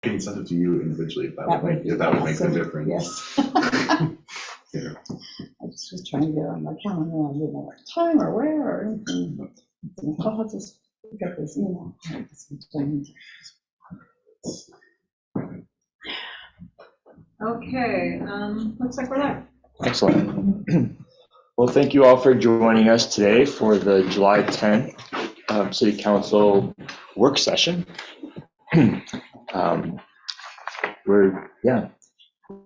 can send it to you individually if that would make awesome. the difference. Yes. Yeah. I just was trying to get on my calendar. I didn't know what time or where or anything. Oh, I'll just pick up this email. Okay, looks like we're there. Excellent. Well, thank you all for joining us today for the July 10th City Council work session.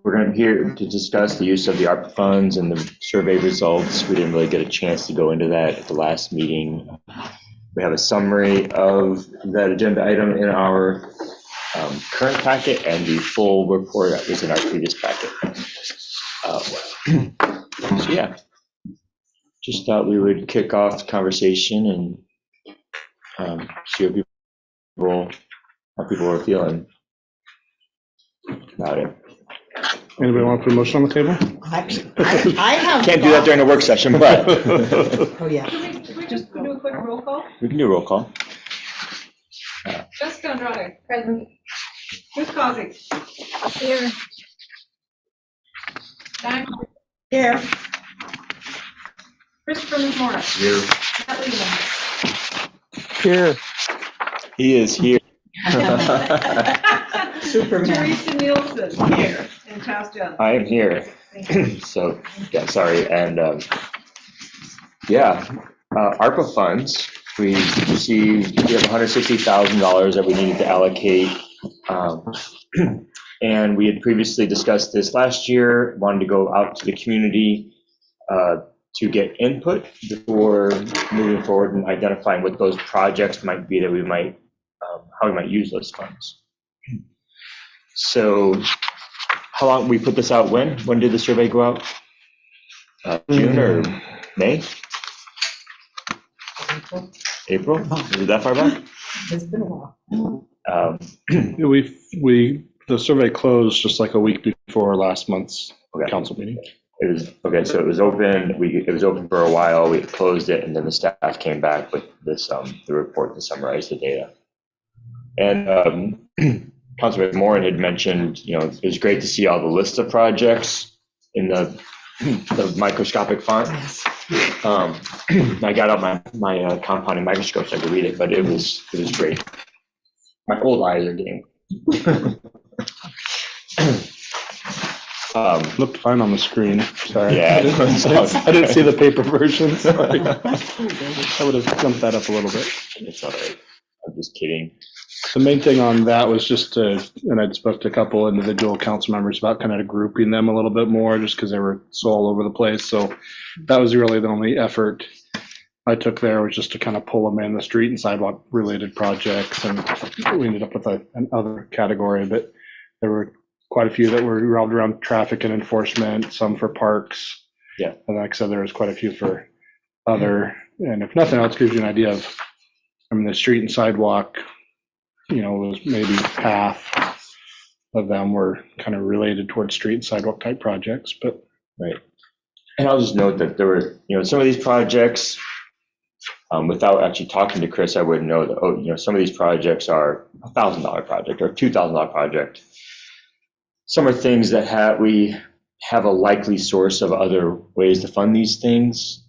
We're going to here to discuss the use of the ARPA funds and the survey results. We didn't really get a chance to go into that at the last meeting. We have a summary of that agenda item in our current packet, and the full report that was in our previous packet. So yeah, just thought we would kick off the conversation and see how people are feeling about it. Anybody want to put a motion on the table? I have. Can't do that during a work session, but Oh, yeah. Can we just do a quick roll call? we can do a roll call. Jessica Andrade. Present. Who's Causey? Here. Dan. Here. Christopher Morris. Here. Matt Lehman. Here. He is here. Superman. Teresa Nielsen. Here. And Cass Jones. I am here. Thank you. So yeah, sorry. And ARPA funds. We have $160,000 that we needed to allocate. And we had previously discussed this last year, wanted to go out to the community to get input before moving forward and identifying what those projects might be that we might, how we might use those funds. So how long, we put this out when? When did the survey go out? June or May? April? Is it that far back? It's been a while. The survey closed just like a week before last month's council meeting. It was okay. So it was open. It was open for a while. We closed it, and then the staff came back with this the report to summarize the data. And Councilman Moran had mentioned, it was great to see all the list of projects in the microscopic font. Yes. I got out my compounding microscope so I could read it, but it was great. My old eyes are getting. Looked fine on the screen. Sorry. Yeah, I didn't see the paper version. So I would have jumped that up a little bit. It's all right. I'm just kidding. The main thing on that was just and I'd spoke to a couple individual council members about kind of grouping them a little bit more just because they were so all over the place. So that was really the only effort I took there, was just to kind of pull them in the street and sidewalk related projects. And we ended up with another category, but there were quite a few that were revolved around traffic and enforcement, some for parks. Yeah. And like I said, there was quite a few for other, and if nothing else gives you an idea of, the street and sidewalk, was maybe half of them were kind of related towards street and sidewalk type projects, but. Right. And I'll just note that there were, some of these projects, without actually talking to Chris, I wouldn't know that, some of these projects are $1,000 project or $2,000 project. Some are things that we have a likely source of other ways to fund these things,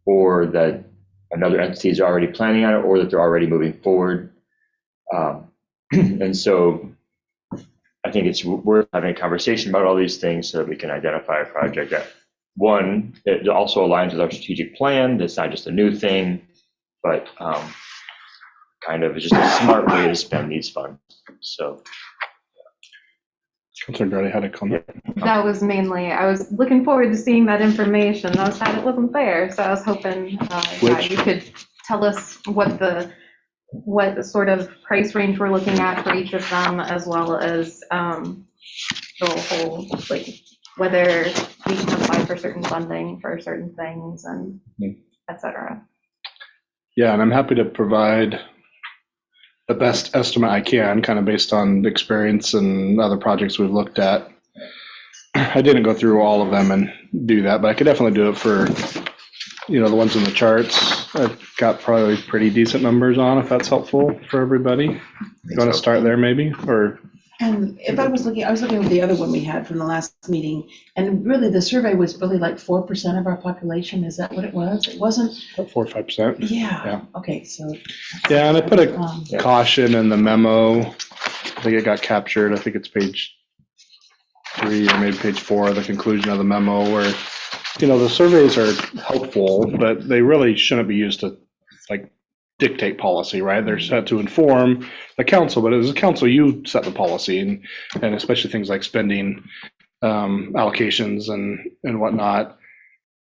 or that another entity is already planning on it, or that they're already moving forward. And so I think it's worth having a conversation about all these things so that we can identify a project that, one, it also aligns with our strategic plan. That's not just a new thing, but kind of just a smart way to spend these funds. So. Councilor Grady had a comment. That was mainly, I was looking forward to seeing that information. I was sad it wasn't there, so I was hoping you could tell us what sort of price range we're looking at for each of them, as well as the whole, whether we can apply for certain funding for certain things and et cetera. Yeah, and I'm happy to provide the best estimate I can, kind of based on experience and other projects we've looked at. I didn't go through all of them and do that, but I could definitely do it for the ones in the charts, I've got probably pretty decent numbers on, if that's helpful for everybody. You want to start there maybe, or? And if I was looking at the other one we had from the last meeting, and really the survey was really like 4% of our population. Is that what it was? It wasn't. About 4 or 5%. Yeah. Okay. So. Yeah, and I put a Um, caution in the memo. I think it got captured. I think it's page 3 or maybe page 4 of the conclusion of the memo, where the surveys are helpful, but they really shouldn't be used to like dictate policy, right? They're set to inform the council, but as a council, you set the policy, and especially things like spending allocations and whatnot.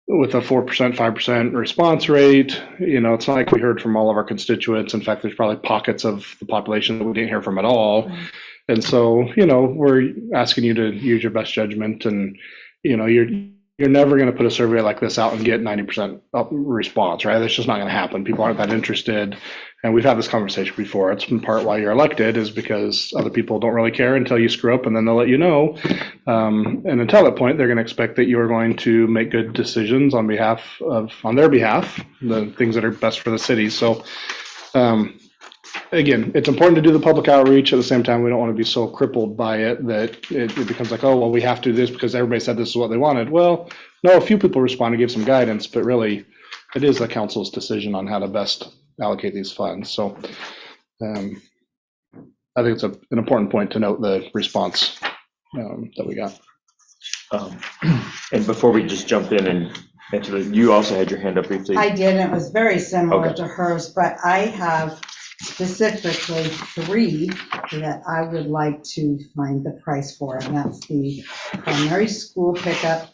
With a 4%, 5% response rate, it's not like we heard from all of our constituents. In fact, there's probably pockets of the population that we didn't hear from at all. And so, we're asking you to use your best judgment, and, you're never going to put a survey like this out and get 90% response, right? That's just not going to happen. People aren't that interested. And we've had this conversation before. It's in part why you're elected, is because other people don't really care until you screw up, and then they'll let you know. And until that point, they're going to expect that you're going to make good decisions on their behalf, the things that are best for the city. So, again, it's important to do the public outreach. At the same time, we don't want to be so crippled by it that it becomes like, oh, well, we have to do this because everybody said this is what they wanted. Well, no, a few people responded, gave some guidance, but really it is the council's decision on how to best allocate these funds. So I think it's an important point to note the response that we got. And before we just jump in and answer you also had your hand up briefly. I did, and it was very similar Okay. to hers, but I have specifically 3 that I would like to find the price for, and that's the primary school pickup,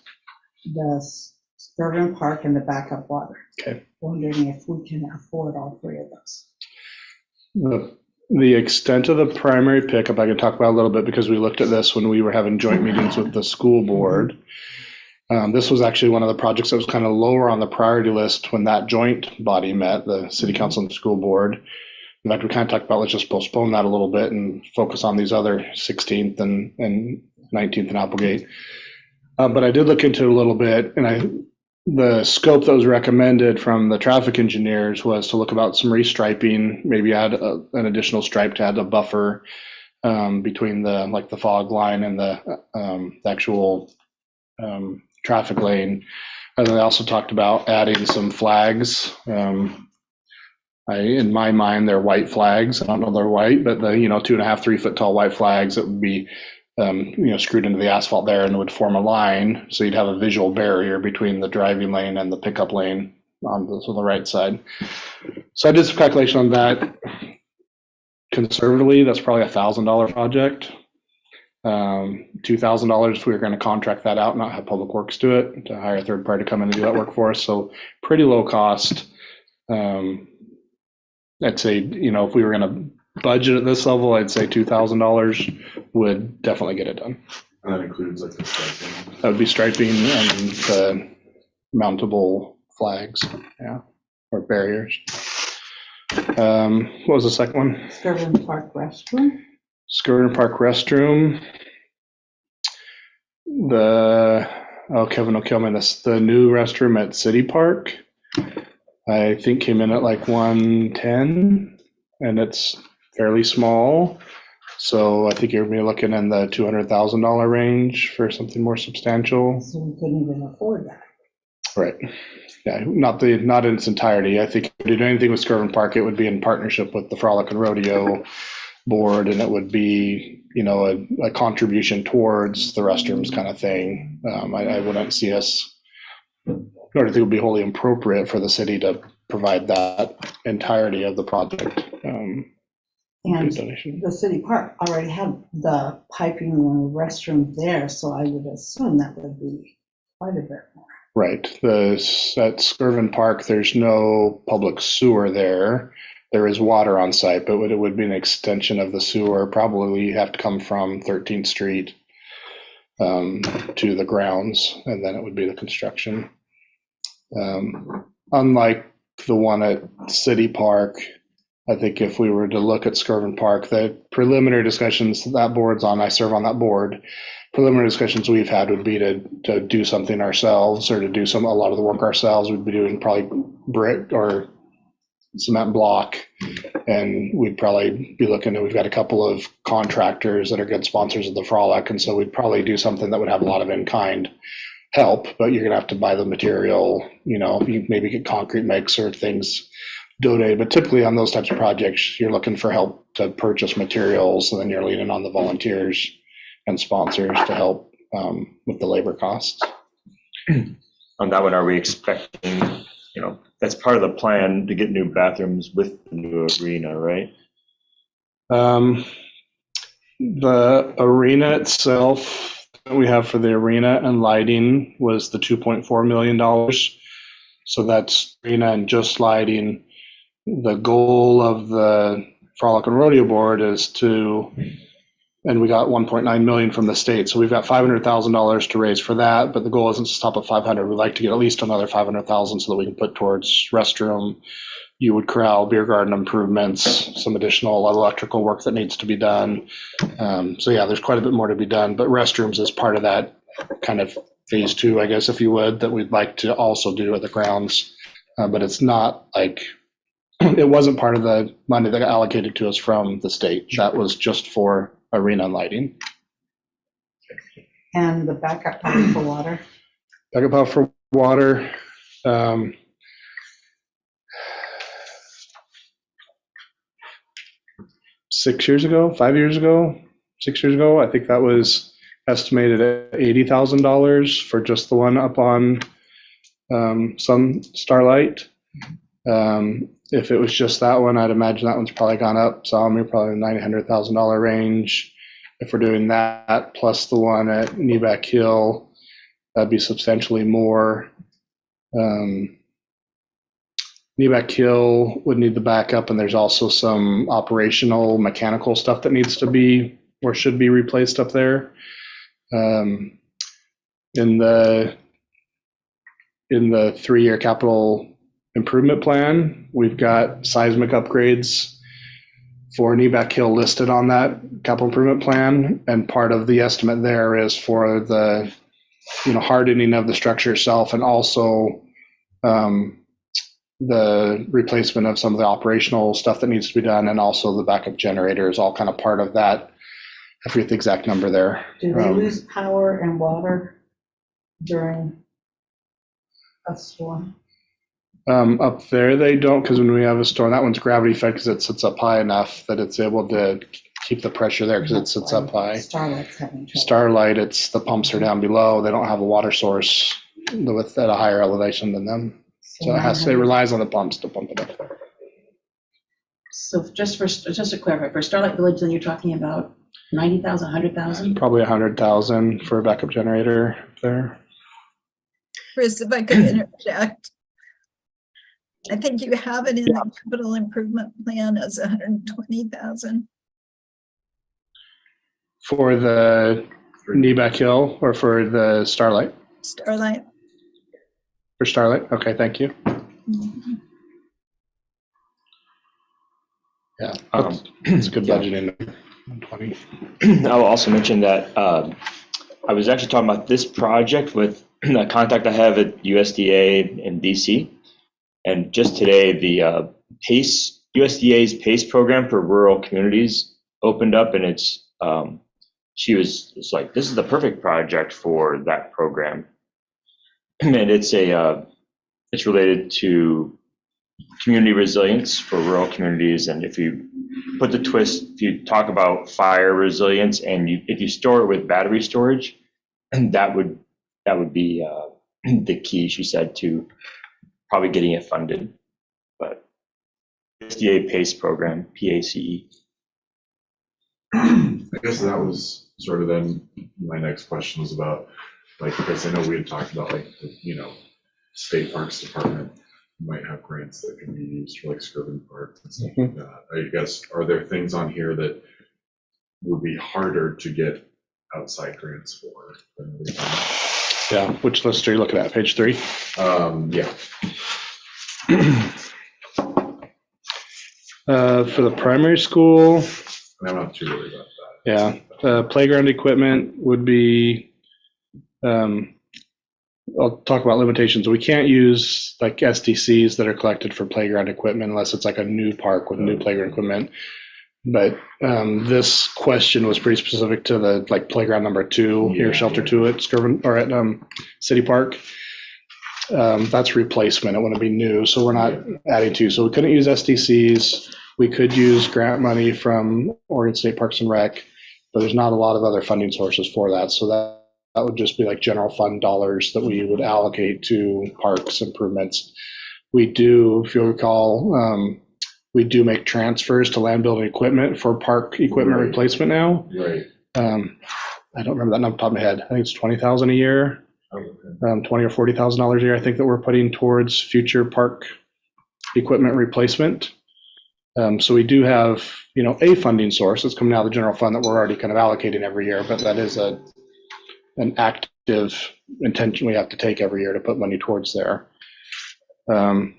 the Skirvin Park, and the backup water. Okay. Wondering if we can afford all 3 of those. The extent of the primary pickup, I can talk about a little bit, because we looked at this when we were having joint meetings with the school board. This was actually one of the projects that was kind of lower on the priority list when that joint body met, the city council and the school board. In fact, we kind of talked about, let's just postpone that a little bit and focus on these other 16th and 19th and Applegate. But I did look into it a little bit, and the scope that was recommended from the traffic engineers was to look about some restriping, maybe add an additional stripe to add a buffer between the fog line and the actual traffic lane. And they also talked about adding some flags. In my mind, they're white flags. I don't know they're white, but the 2.5, 3 foot tall white flags that would be screwed into the asphalt there, and would form a line. So you'd have a visual barrier between the driving lane and the pickup lane on the right side. So I did some calculation on that. Conservatively, that's probably a $1,000 project. $2,000 if we were going to contract that out, not have Public Works do it, to hire a third party to come in and do that work for us. So pretty low cost. I'd say, if we were going to budget at this level, I'd say $2,000 would definitely get it done. And that includes like the striping. That would be striping and the mountable flags, or barriers. What was the second one? Skirvin Park restroom. Skirvin Park restroom. Kevin will kill me this. The new restroom at City Park, I think came in at like 110, and it's fairly small. So I think you're gonna be looking in the $200,000 range for something more substantial. So we couldn't even afford that. Right. Yeah, not in its entirety. I think if we did anything with Skirvin Park, it would be in partnership with the Frolic and Rodeo board, and it would be, a contribution towards the restrooms kind of thing. I wouldn't see us, nor do I think it would be wholly appropriate for the city to provide that entirety of the project. And Donation. the City Park already had the piping and the restroom there, so I would assume that would be quite a bit more. Right. At Skirvin Park, there's no public sewer there. There is water on site, but it would be an extension of the sewer. Probably have to come from 13th Street to the grounds, and then it would be the construction. Unlike the one at City Park, I think if we were to look at Skirvin Park, the preliminary discussions that board's on, I serve on that board. Preliminary discussions we've had would be to do something ourselves or to do a lot of the work ourselves. We'd be doing probably brick or cement block, and we'd probably be looking at, we've got a couple of contractors that are good sponsors of the Frolic, and so we'd probably do something that would have a lot of in-kind help, but you're gonna have to buy the material, you maybe get concrete mix or things donated, but typically on those types of projects, you're looking for help to purchase materials, and then you're leaning on the volunteers and sponsors to help with the labor costs. On that one, are we expecting, that's part of the plan to get new bathrooms with the new arena, right? The arena itself that we have for the arena and lighting was the $2.4 million. So that's arena and just lighting. The goal of the Frolic and Rodeo Board is and we got 1.9 million from the state. So we've got $500,000 to raise for that, but the goal isn't to stop at 500. We'd like to get at least another 500,000 so that we can put towards restroom, Youwood Corral, beer garden improvements, some additional electrical work that needs to be done. So yeah, there's quite a bit more to be done, but restrooms is part of that kind of phase 2, I guess, if you would, that we'd like to also do at the grounds. But it's not like, it wasn't part of the money that got allocated to us from the state. That was just for arena and lighting. And the backup power for water. Backup power for water. 6 years ago, 5 years ago, 6 years ago, I think that was estimated at $80,000 for just the one up on some Starlight. If it was just that one, I'd imagine that one's probably gone up some, probably $900,000 range. If we're doing that plus the one at Neeback Hill, that'd be substantially more. Neeback Hill would need the backup, and there's also some operational mechanical stuff that needs to be or should be replaced up there. In the 3-year capital improvement plan, we've got seismic upgrades for Neeback Hill listed on that capital improvement plan, and part of the estimate there is for the hardening of the structure itself, and also the replacement of some of the operational stuff that needs to be done, and also the backup generator is all kind of part of that. I forget the exact number there. Do they lose power and water during a storm? Up there they don't, because when we have a storm, that one's gravity fed because it sits up high enough that it's able to keep the pressure there because it sits up high. Starlight's having trouble. Starlight, it's the pumps are down below. They don't have a water source at a higher elevation than them. So it relies on the pumps to pump it up. So just to clarify, for Starlight Village, then you're talking about 90,000, 100,000? Probably 100,000 for a backup generator there. Chris, if I could interject, I think you have it in the capital improvement plan as 120,000. For the Neeback Hill or for the Starlight? Starlight. For Starlight, okay, thank you. Mm-hmm. Yeah, it's a good budgeting. 120. I will also mention that I was actually talking about this project with a contact I have at USDA in DC. And just today, the USDA's PACE program for rural communities opened up, and it's like, this is the perfect project for that program. And it's related to community resilience for rural communities. And if you put the twist, if you talk about fire resilience, and if you store it with battery storage, and that would be the key, she said, to probably getting it funded. But USDA PACE program, PACE. I guess that was sort of then my next question was about, like, because I know we had talked about, like, state parks department might have grants that can be used for like Skirvin Park and stuff like that. I guess, are there things on here that would be harder to get outside grants for than other things? Yeah, which list are you looking at? Page 3? Yeah. For the primary school, And I'm not too worried about that. yeah, playground equipment would be, I'll talk about limitations. We can't use like SDCs that are collected for playground equipment unless it's like a new park with new playground equipment. But this question was pretty specific to the like playground number 2 here, shelter 2 at Skirvin or at City Park. That's replacement. It wouldn't be new, so we're not adding to. So we couldn't use SDCs. We could use grant money from Oregon State Parks and Rec, but there's not a lot of other funding sources for that. So that would just be like general fund dollars that we would allocate to parks improvements. We do, if you'll recall, we do make transfers to land building equipment for park equipment replacement now. Right. I don't remember that number off the top of my head. I think it's $20,000 a year. $20,000 or $40,000 a year, I think, that we're putting towards future park equipment replacement. So we do have, a funding source that's coming out of the general fund that we're already kind of allocating every year, but that is an active intention we have to take every year to put money towards there. The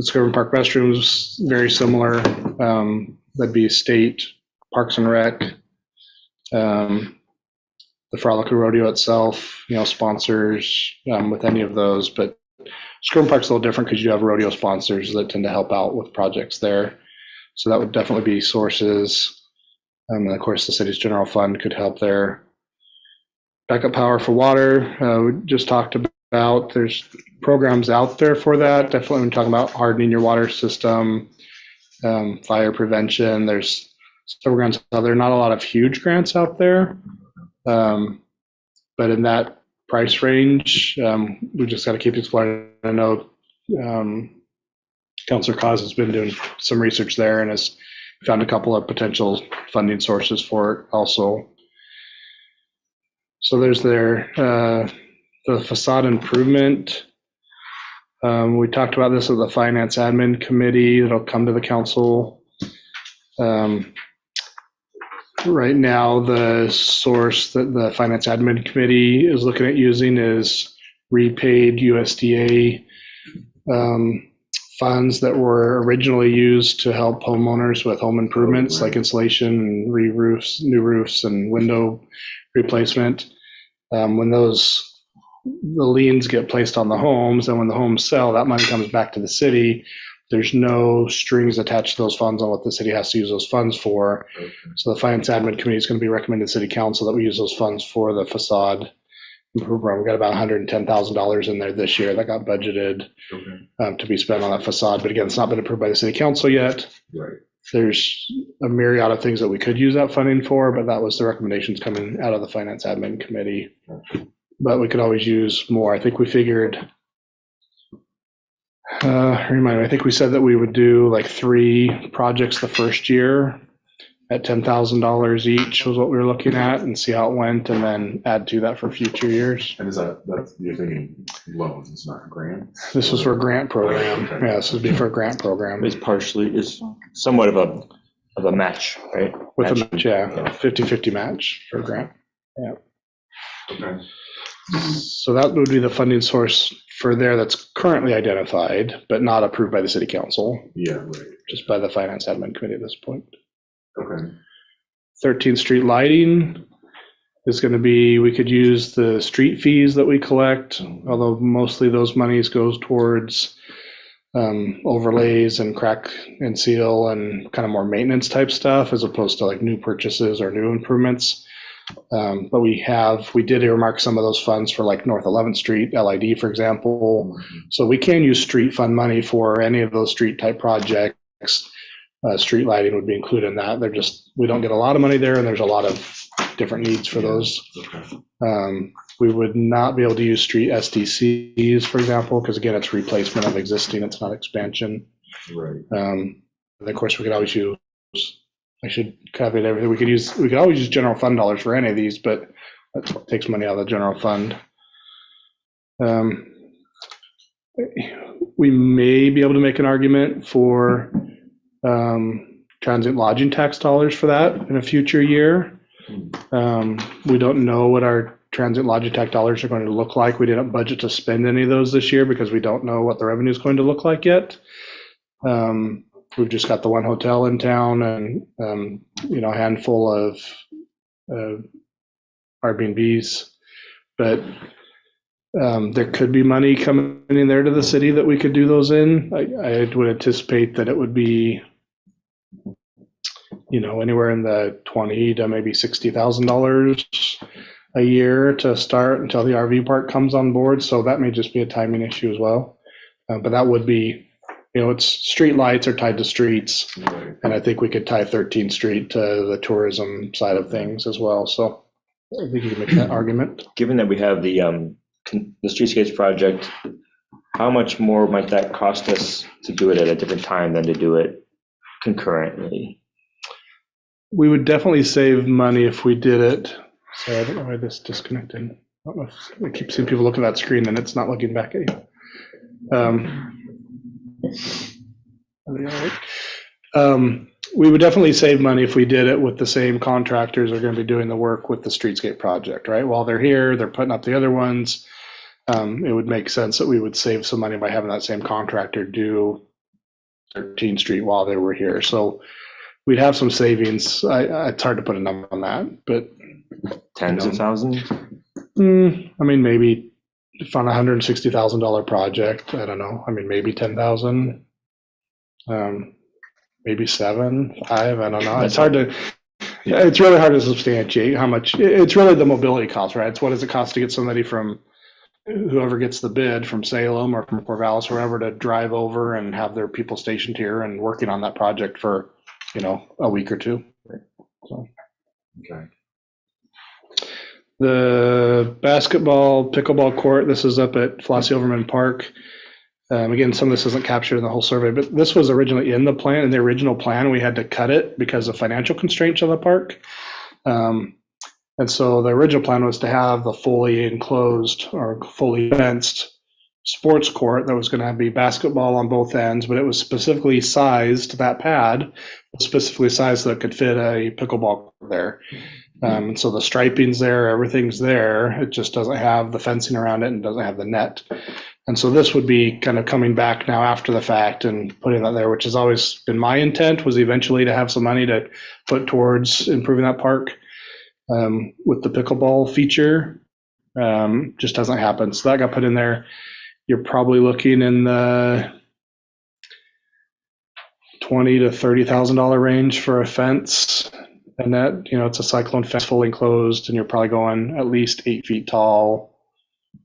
Skirvin Park restrooms, very similar. That'd be state Parks and Rec. The Frolic Rodeo itself, sponsors with any of those, but Skirvin Park's a little different because you have rodeo sponsors that tend to help out with projects there. So that would definitely be sources. And of course, the city's general fund could help there. Backup power for water, we just talked about. There's programs out there for that. Definitely when you're talking about hardening your water system, fire prevention, there's several grants out there. Not a lot of huge grants out there. But in that price range, we just got to keep exploring. I know Councilor Cos has been doing some research there and has found a couple of potential funding sources for it also. So there's the facade improvement. We talked about this at the Finance Admin Committee. It'll come to the council. Right now, the source that the Finance Admin Committee is looking at using is repaid USDA funds that were originally used to help homeowners with home improvements like insulation and re-roofs, new roofs and window replacement. When the liens get placed on the homes and when the homes sell, that money comes back to the city. There's no strings attached to those funds on what the city has to use those funds for. Okay. So the Finance Admin Committee is going to be recommending to City Council that we use those funds for the facade improvement. We've got about $110,000 in there this year that got budgeted to be spent on that facade. But again, it's not been approved by the City Council yet. Right. There's a myriad of things that we could use that funding for, but that was the recommendations coming out of the Finance Admin Committee. But we could always use more. I think we figured... I think we said that we would do like 3 projects the first year at $10,000 each was what we were looking at and see how it went and then add to that for future years. And that's you're thinking loans, it's not grant? This was for a grant program. Okay. Yeah, this would be for a grant program. It's somewhat of a match, right? With a match, yeah. 50-50 match for a grant. Yeah. Okay. So that would be the funding source for there that's currently identified, but not approved by the City Council. Yeah, right. Just by the Finance Admin Committee at this point. Okay. 13th Street lighting is going to be, we could use the street fees that we collect, although mostly those monies goes towards overlays and crack and seal and kind of more maintenance type stuff as opposed to like new purchases or new improvements. But we did earmark some of those funds for like North 11th Street, LID, for example. So we can use street fund money for any of those street type projects. Street lighting would be included in that. We don't get a lot of money there and there's a lot of different needs for those. We would not be able to use street SDCs, for example, because again, it's replacement of existing, it's not expansion. Right. And of course we could always use, I should caveat everything. We could always use general fund dollars for any of these, but that takes money out of the general fund. We may be able to make an argument for transient lodging tax dollars for that in a future year. We don't know what our transient lodging tax dollars are going to look like. We didn't budget to spend any of those this year because we don't know what the revenue is going to look like yet. we've just got the one hotel in town and, a handful of Airbnbs. But there could be money coming in there to the city that we could do those in. I would anticipate that it would be, anywhere in the $20,000 to maybe $60,000 a year to start until the RV park comes on board. So that may just be a timing issue as well. But that would be, it's street lights are tied to streets. Right. And I think we could tie 13th Street to the tourism side of things as well. So I think you can make that argument. Given that we have the streetscapes project, how much more might that cost us to do it at a different time than to do it concurrently? We would definitely save money if we did it. So I don't know why this disconnected. I don't know if I keep seeing people look at that screen and it's not looking back at you. We would definitely save money if we did it with the same contractors that are going to be doing the work with the streetscape project, right? While they're here, they're putting up the other ones. It would make sense that we would save some money by having that same contractor do 13th Street while they were here. So we'd have some savings. It's hard to put a number on that, but Tens of thousands? Maybe on a $160,000 project, I don't know. Maybe 10,000. Maybe 7, 5, I don't know. It's hard to, it's really hard to substantiate how much. It's really the mobility cost, right? It's what does it cost to get somebody from whoever gets the bid from Salem or from Corvallis or wherever to drive over and have their people stationed here and working on that project for, a week or two. So. Okay. The basketball, pickleball court, this is up at Flossie Overman Park. Again, some of this isn't captured in the whole survey, but this was originally in the plan. In the original plan, we had to cut it because of financial constraints of the park. And so the original plan was to have the fully enclosed or fully fenced sports court that was going to be basketball on both ends, but it was specifically sized, that pad was specifically sized so it could fit a pickleball there. And so the striping's there, everything's there. It just doesn't have the fencing around it and doesn't have the net. And so this would be kind of coming back now after the fact and putting that there, which has always been my intent, was eventually to have some money to put towards improving that park with the pickleball feature. Just doesn't happen. So that got put in there. You're probably looking in the $20,000 to $30,000 range for a fence. And that, it's a cyclone fence, fully enclosed, and you're probably going at least 8 feet tall.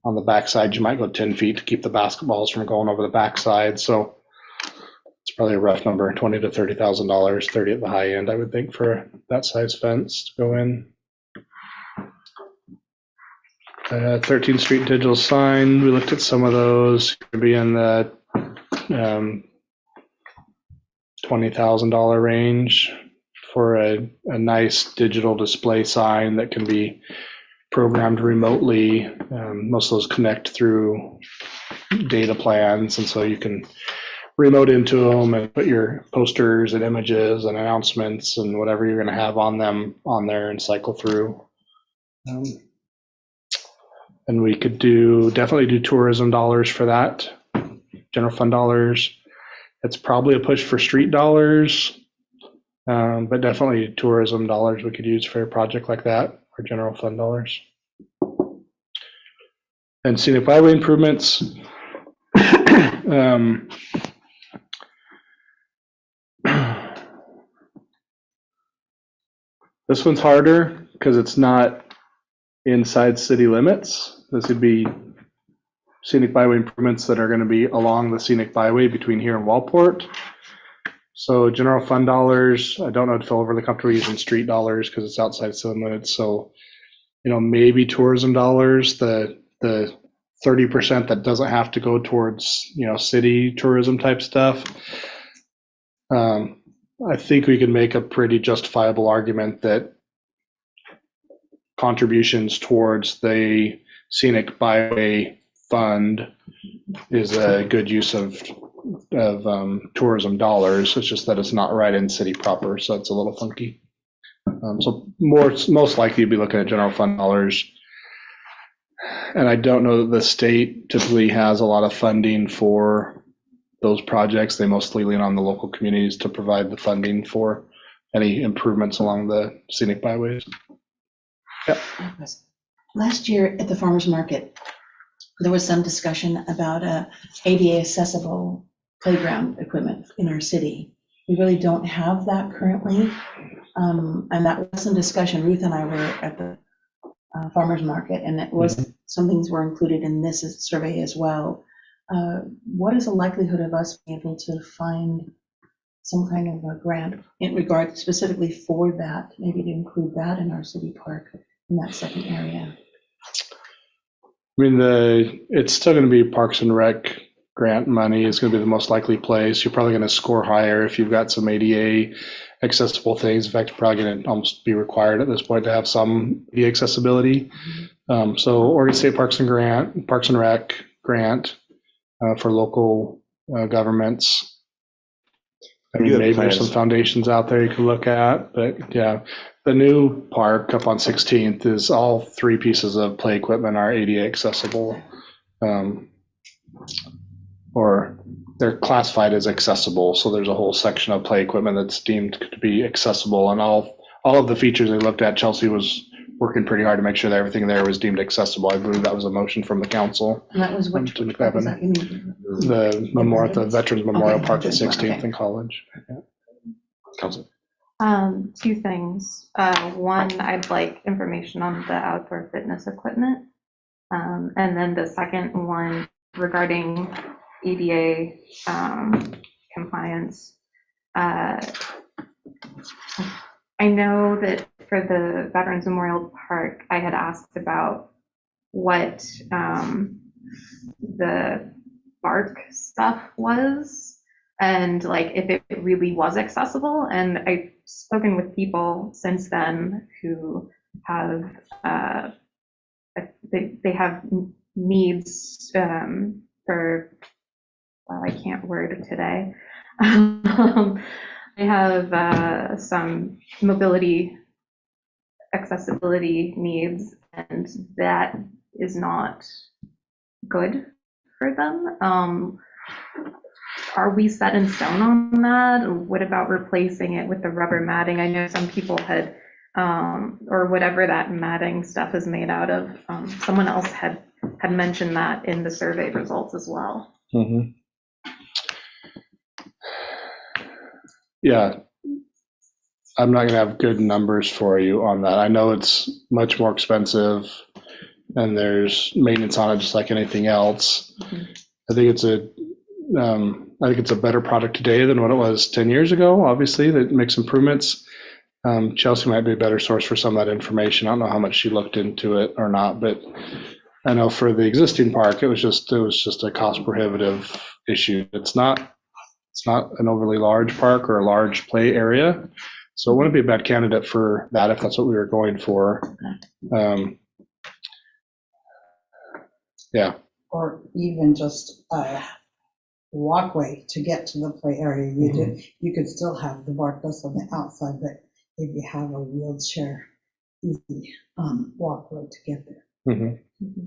On the backside, you might go 10 feet to keep the basketballs from going over the backside. So it's probably a rough number, $20,000 to $30,000, 30 at the high end, I would think, for that size fence to go in. 13th Street digital sign, we looked at some of those. Could be in the $20,000 range for a nice digital display sign that can be programmed remotely. Most of those connect through data plans, and so you can remote into them and put your posters and images and announcements and whatever you're going to have on them on there and cycle through. And we could definitely do tourism dollars for that, general fund dollars. It's probably a push for street dollars, but definitely tourism dollars we could use for a project like that, or general fund dollars. And scenic byway improvements. This one's harder because it's not inside city limits. This would be scenic byway improvements that are going to be along the scenic byway between here and Wallport. So general fund dollars, I don't know if they'll really comfortable using street dollars because it's outside city limits. So, maybe tourism dollars, the 30% that doesn't have to go towards, city tourism type stuff. I think we can make a pretty justifiable argument that contributions towards the scenic byway fund is a good use of tourism dollars. It's just that it's not right in city proper, so it's a little funky. So most likely you'd be looking at general fund dollars. And I don't know that the state typically has a lot of funding for those projects, they mostly lean on the local communities to provide the funding for any improvements along the scenic byways. Last year at the farmer's market, there was some discussion about ADA accessible playground equipment in our city. We really don't have that currently. And that was some discussion. Ruth and I were at the farmer's market, and it was some things were included in this survey as well. What is the likelihood of us being able to find some kind of a grant in regard specifically for that, maybe to include that in our city park in that second area? I mean, it's still going to be Parks and Rec grant money is going to be the most likely place. You're probably going to score higher if you've got some ADA accessible things. In fact, you're probably going to almost be required at this point to have some ADA accessibility. So Oregon State Parks and Rec grant for local governments. I mean, maybe there's some foundations out there you can look at, but yeah, the new park up on 16th is all 3 pieces of play equipment are ADA accessible, or they're classified as accessible. So there's a whole section of play equipment that's deemed to be accessible, and all of the features I looked at, Chelsea was working pretty hard to make sure that everything there was deemed accessible. I believe that was a motion from the council. And that was what was that? The Veterans Memorial Okay, Park at Veterans, 16th okay. and College. Yeah. Council. 2 things. One, I'd like information on the outdoor fitness equipment. And then the second one regarding EDA compliance. I know that for the Veterans Memorial Park, I had asked about what the bark stuff was, and like if it really was accessible. And I've spoken with people since then who have they have needs for, well, I can't word today. They have some mobility accessibility needs, and that is not good for them. Are we set in stone on that? What about replacing it with the rubber matting? I know some people had, or whatever that matting stuff is made out of. Someone else had mentioned that in the survey results as well. Mm-hmm. Yeah, I'm not going to have good numbers for you on that. I know it's much more expensive, and there's maintenance on it just like anything else. Mm-hmm. I think it's a better product today than what it was 10 years ago. Obviously, that makes improvements. Chelsea might be a better source for some of that information. I don't know how much she looked into it or not, but I know for the existing park, it was just a cost prohibitive issue. It's not an overly large park or a large play area, so it wouldn't be a bad candidate for that if that's what we were going for. Yeah. Or even just a walkway to get to the play area. You could still have the bark dust on the outside, but if you have a wheelchair, easy walkway to get there. Mm-hmm. Mm-hmm.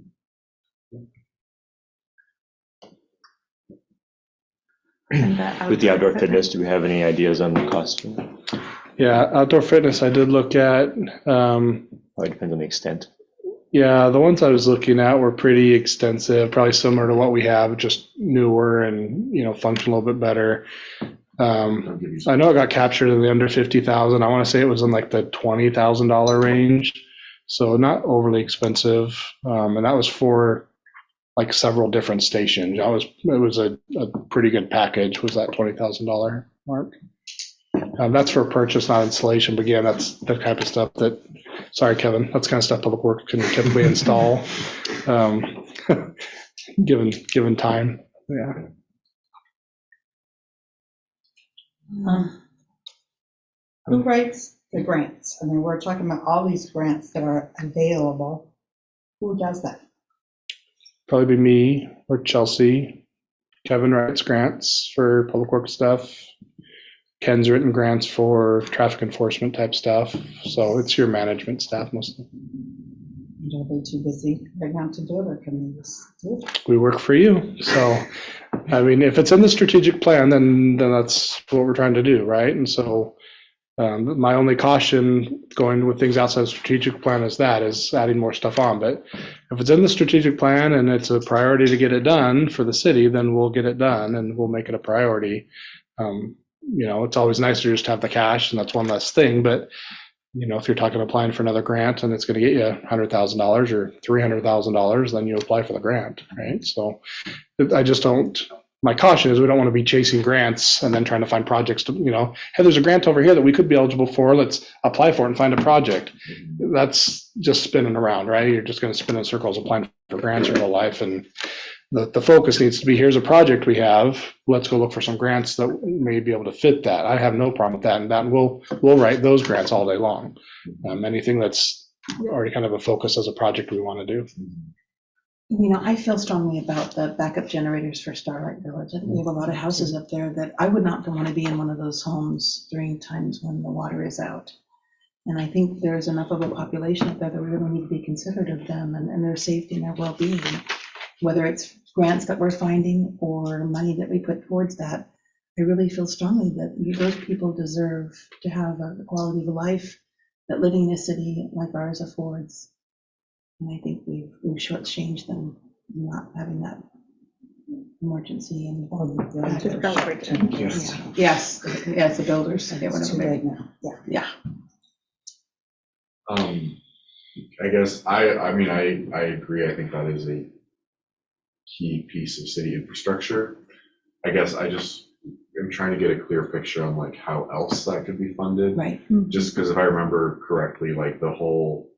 With the outdoor fitness, do we have any ideas on the cost? Yeah, outdoor fitness I did look at. It depends on the extent. Yeah, the ones I was looking at were pretty extensive, probably similar to what we have, just newer and function a little bit better. I know it got captured in the under 50,000. I want to say it was in like the $20,000 range, so not overly expensive. And that was for like several different stations. It was a pretty good package. Was that $20,000 mark? That's for purchase, not installation. But again, that's the type of stuff that, sorry, Kevin, that's kind of stuff Public Works can typically install, given time. Yeah. Who writes the grants? I mean, we're talking about all these grants that are available. Who does that? Probably be me or Chelsea. Kevin writes grants for public works stuff. Ken's written grants for traffic enforcement type stuff. So it's your management staff mostly. Are they too busy right now to do it, or can they just do it? We work for you. So I mean, if it's in the strategic plan, then that's what we're trying to do, right? And so my only caution going with things outside the strategic plan is adding more stuff on. But if it's in the strategic plan and it's a priority to get it done for the city, then we'll get it done and we'll make it a priority. It's always nicer to just have the cash, and that's one less thing. But if you're talking applying for another grant and it's going to get you $100,000 or $300,000, then you apply for the grant, right? So I just don't. My caution is we don't want to be chasing grants and then trying to find projects to, hey, there's a grant over here that we could be eligible for. Let's apply for it and find a project. That's just spinning around, right? You're just going to spin in circles applying for grants your whole life. And the focus needs to be, here's a project we have. Let's go look for some grants that may be able to fit that. I have no problem with that. And we'll write those grants all day long. Anything that's already kind of a focus as a project we want to do. I feel strongly about the backup generators for Starlight Village. I think we have a lot of houses up there that I would not want to be in one of those homes during times when the water is out. And I think there's enough of a population up there that we really need to be considerate of them and their safety and their well-being, whether it's grants that we're finding or money that we put towards that. I really feel strongly that those people deserve to have the quality of life that living in a city like ours affords. And I think we've shortchanged them not having that emergency and yes, the builders. I get what It's too late now. Yeah. I guess I agree. I think that is a key piece of city infrastructure. I guess I just am trying to get a clear picture on like how else that could be funded. Right. Just because if I remember correctly, like the whole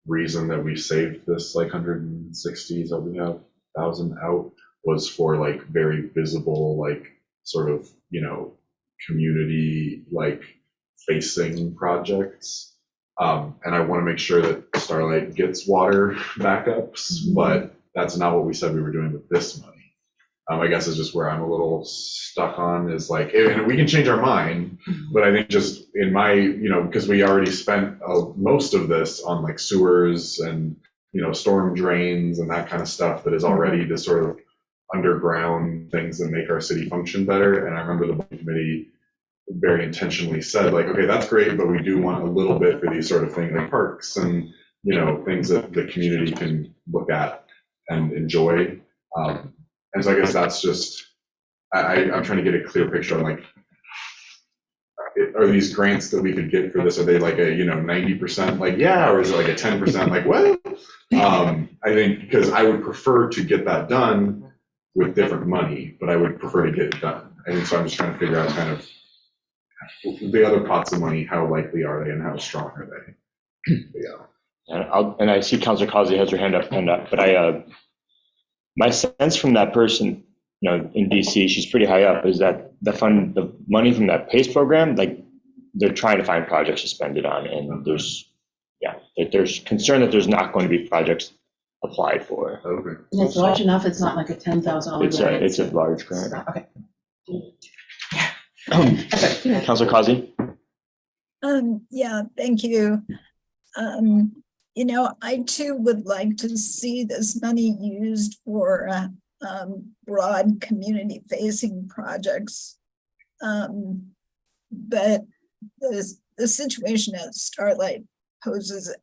reason that we saved this like 160s that we have 1,000 out was for like very visible, like sort of, community like facing projects. And I want to make sure that Starlight gets water backups, but that's not what we said we were doing with this money. I guess is just where I'm a little stuck on is like, and we can change our mind, but I think just in my, because we already spent most of this on like sewers and, storm drains and that kind of stuff that is already the sort of underground things that make our city function better. And I remember the budget committee very intentionally said like, okay, that's great, but we do want a little bit for these sort of things like parks and, things that the community can look at and enjoy. And so I guess that's just, I'm trying to get a clear picture on like, are these grants that we could get for this, are they like a, 90% like, yeah, or is it like a 10% like, what? I think because I would prefer to get that done with different money, but I would prefer to get it done. And so I'm just trying to figure out kind of the other pots of money, how likely are they and how strong are they? Yeah. And I see Councilor Causey has her hand up, but my sense from that person, in DC, she's pretty high up, is that the money from that PACE program, like they're trying to find projects to spend it on, and there's concern that there's not going to be projects applied for. Okay. And it's large enough. It's not like a $10,000 grant. It's a large grant. Okay. Councilor Causey. Yeah, thank you. I too would like to see this money used for broad community-facing projects. But the situation at Starlight poses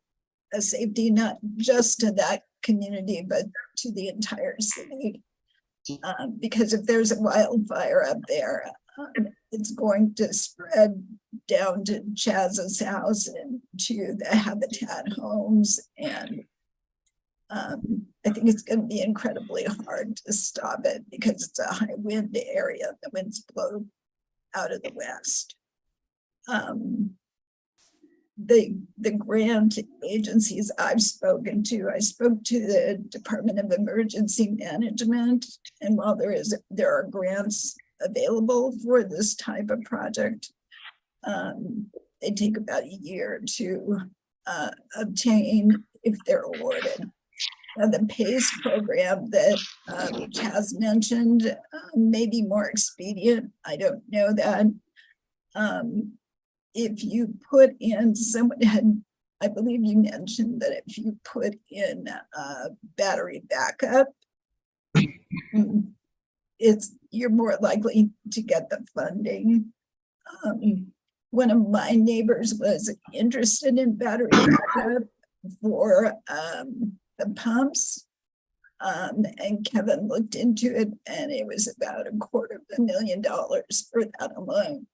a safety not just to that community, but to the entire city. Because if there's a wildfire up there, it's going to spread down to Chaz's house and to the Habitat homes. And I think it's going to be incredibly hard to stop it because it's a high wind area. The winds blow out of the west. The grant agencies I've spoken to, I spoke to the Department of Emergency Management, and while there are grants available for this type of project, they take about a year to obtain if they're awarded. Now, the PACE program that Chaz mentioned may be more expedient. I don't know that. If you put in, someone had, I believe you mentioned that if you put in battery backup, you're more likely to get the funding. One of my neighbors was interested in battery backup for the pumps. And Kevin looked into it, and it was about $250,000 for that alone.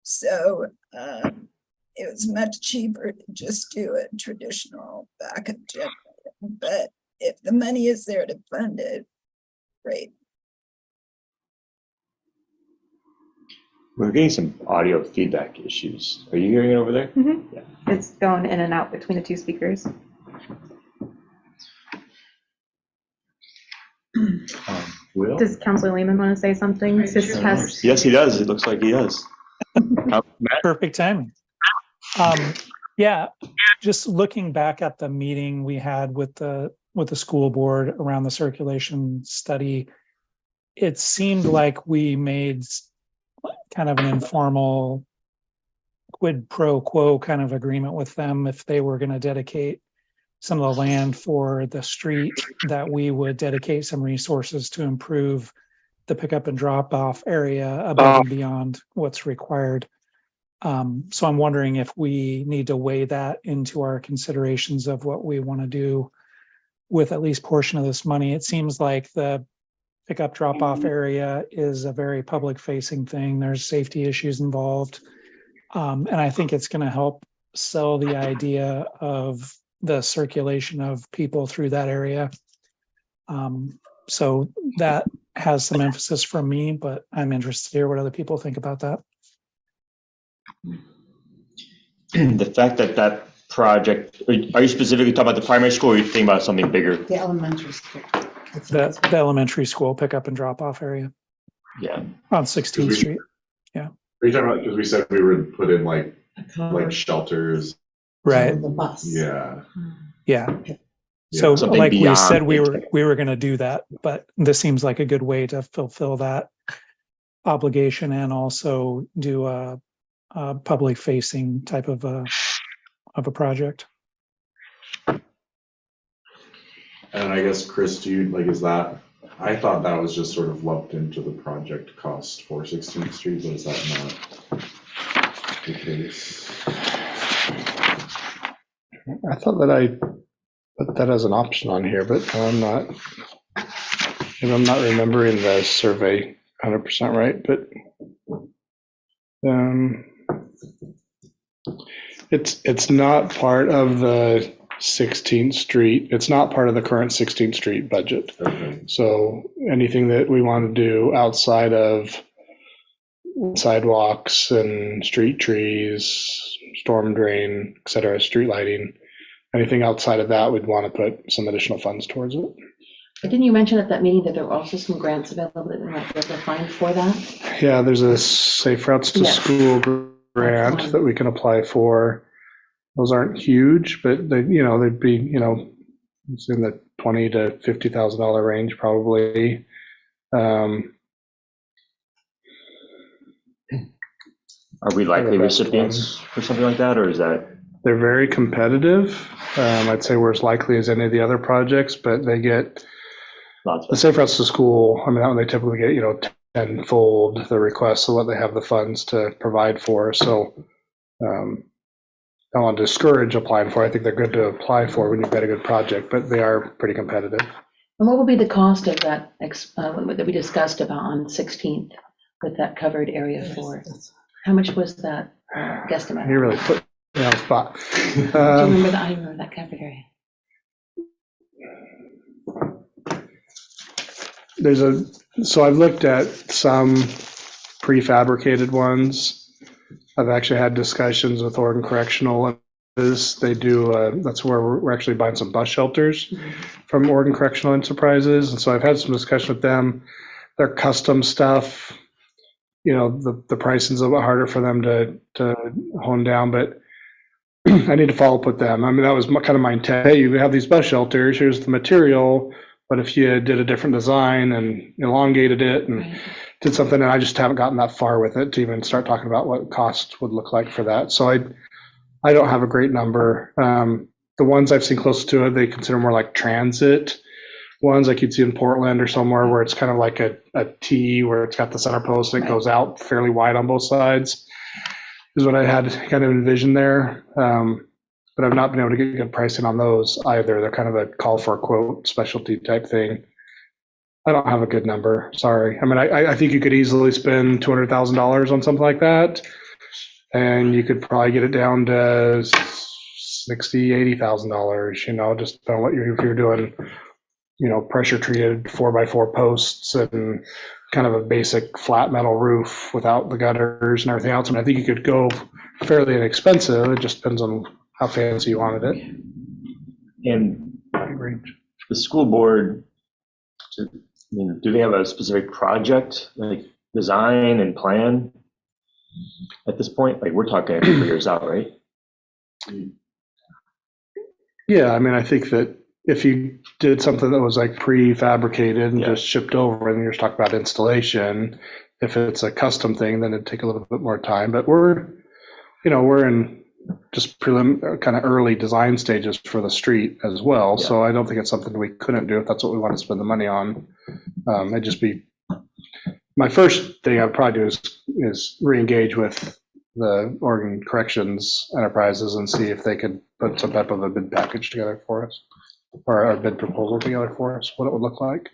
So it was much cheaper to just do a traditional backup generator. But if the money is there to fund it, great. We're getting some audio feedback issues. Are you hearing it over there? Mm-hmm. Yeah. It's going in and out between the two speakers. Will? Does Councilor Lehman want to say something? Just test. Yes, he does. It looks like he does. Perfect timing. Yeah, just looking back at the meeting we had with the school board around the circulation study, it seemed like we made kind of an informal quid pro quo kind of agreement with them. If they were going to dedicate some of the land for the street, that we would dedicate some resources to improve the pickup and drop off area above and beyond what's required. So I'm wondering if we need to weigh that into our considerations of what we want to do with at least portion of this money. It seems like the pickup drop off area is a very public facing thing. There's safety issues involved. And I think it's going to help sell the idea of the circulation of people through that area. So that has some emphasis from me, but I'm interested to hear what other people think about that. The fact that project, are you specifically talking about the primary school, or are you thinking about something bigger? The elementary school. The elementary school pickup and drop off area Yeah. on 16th Street. Are you talking about, because we said we would put in like shelters? Right. The bus. Yeah. Yeah. So Something like we beyond said, we internet. were going to do that, but this seems like a good way to fulfill that obligation and also do a public facing type of a project. And I guess, Chris, do you, like, is that, I thought that was just sort of lumped into the project cost for 16th Street, but is that not the case? I thought that I put that as an option on here, but I'm not remembering the survey 100% right, but it's not part of the 16th Street. It's not part of the current 16th Street budget. Okay. So anything that we want to do outside of sidewalks and street trees, storm drain, et cetera, street lighting, anything outside of that, we'd want to put some additional funds towards it. But didn't you mention at that meeting that there were also some grants available that we might be able to find for that? Yeah, there's a Safe Routes to Yes. School grant that we can apply for. Those aren't huge, but they'd be, it's in the $20,000 to $50,000 range probably. Are we likely recipients for something like that, or is that? They're very competitive. I'd say we're as likely as any of the other projects, but they get Lots the of. Safe Routes to School. I mean, that one they typically get, tenfold the requests of what they have the funds to provide for. So I don't want to discourage applying for. I think they're good to apply for when you've got a good project, but they are pretty competitive. And what will be the cost of that that we discussed about on 16th with that covered area for? How much was that guesstimate? You really put me on the spot. Do you remember that? I remember that covered area. So I've looked at some prefabricated ones. I've actually had discussions with Oregon Correctional. They do, that's where we're actually buying some bus shelters from Oregon Correctional Enterprises. And so I've had some discussion with them. Their custom stuff, the pricing's a little bit harder for them to hone down, but I need to follow up with them. I mean, that was kind of my intent. Hey, you have these bus shelters, here's the material, but if you did a different design and elongated it and did something, and I just haven't gotten that far with it to even start talking about what cost would look like for that. So I don't have a great number. The ones I've seen close to it, they consider more like transit. ones like you'd see in Portland or somewhere where it's kind of like a T where it's got the center post and it goes out fairly wide on both sides is what I had kind of envisioned there. But I've not been able to get good pricing on those either. They're kind of a call for a quote specialty type thing. I don't have a good number, sorry. I mean, I think you could easily spend $200,000 on something like that, and you could probably get it down to $60,000, $80,000, you know, just on what if you're doing, you know, pressure treated 4x4 posts and kind of a basic flat metal roof without the gutters and everything else. I mean, I think you could go fairly inexpensive. It just depends on how fancy you wanted it. And the school board, I mean, do they have a specific project, like design and plan at this point? Like we're talking 3 years out, right? Yeah, I mean, I think that if you did something that was like prefabricated and just shipped over, and you're just talking about installation, if it's a custom thing, then it'd take a little bit more time. But we're in just kind of early design stages for the street as well. Yeah. So I don't think it's something we couldn't do if that's what we want to spend the money on. It'd just be my first thing I'd probably do is re-engage with the Oregon Corrections Enterprises and see if they could put some type of a bid package together for us, or a bid proposal together for us, what it would look like.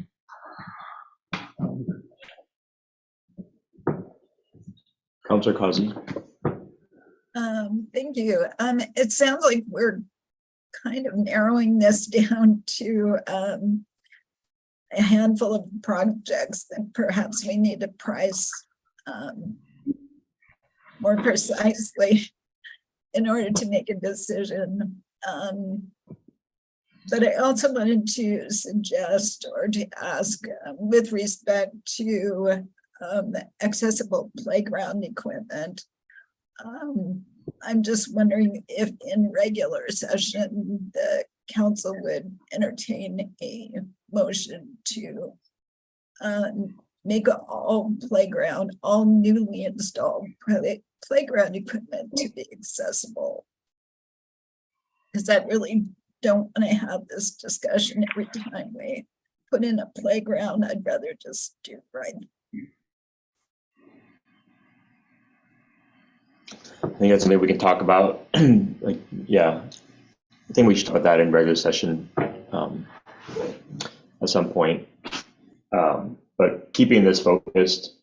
Councilor Causey. Thank you. It sounds like we're kind of narrowing this down to a handful of projects that perhaps we need to price more precisely in order to make a decision. But I also wanted to suggest or to ask with respect to accessible playground equipment. I'm just wondering if in regular session, the council would entertain a motion to make all newly installed playground equipment to be accessible. Because I really don't want to have this discussion every time we put in a playground. I'd rather just do it right. I think that's something we can talk about. I think we should talk about that in regular session at some point. But keeping this focused,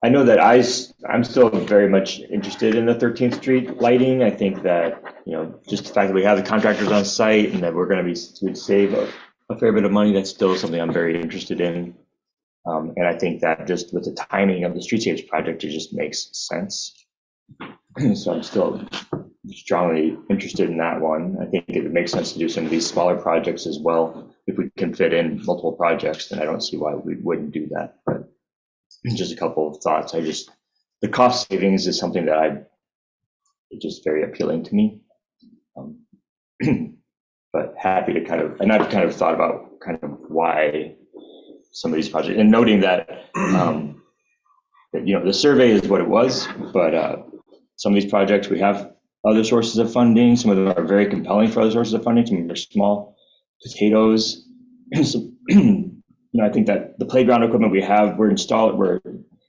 I know that I'm still very much interested in the 13th Street lighting. I think that, just the fact that we have the contractors on site and that we'd save a fair bit of money, that's still something I'm very interested in. And I think that just with the timing of the streetscapes project, it just makes sense. So I'm still strongly interested in that one. I think it makes sense to do some of these smaller projects as well. If we can fit in multiple projects, then I don't see why we wouldn't do that. But just a couple of thoughts. The cost savings is something that it's just very appealing to me. But happy to I've kind of thought about kind of why some of these projects, and noting that, the survey is what it was, but some of these projects, we have other sources of funding. Some of them are very compelling for other sources of funding. Some of them are small potatoes. So, I think that the playground equipment we have, we're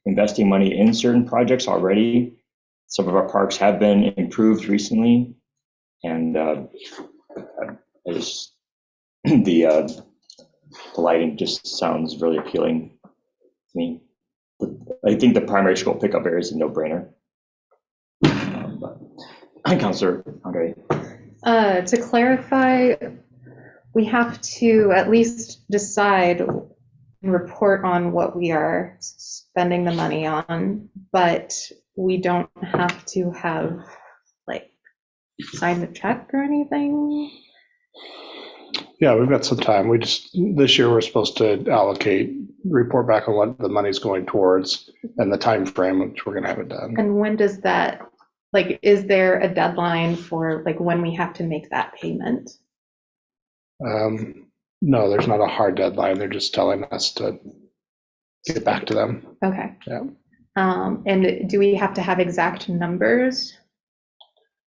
investing money in certain projects already. Some of our parks have been improved recently. And the lighting just sounds really appealing to me. I think the primary school pickup area is a no-brainer. Councilor Andre. To clarify, we have to at least decide and report on what we are spending the money on, but we don't have to have sign the check or anything. Yeah, we've got some time. This year we're supposed to report back on what the money's going towards and the time frame which we're going to have it done. And when does that, is there a deadline for when we have to make that payment? No, there's not a hard deadline. They're just telling us to get back to them. Okay. Yeah. And do we have to have exact numbers?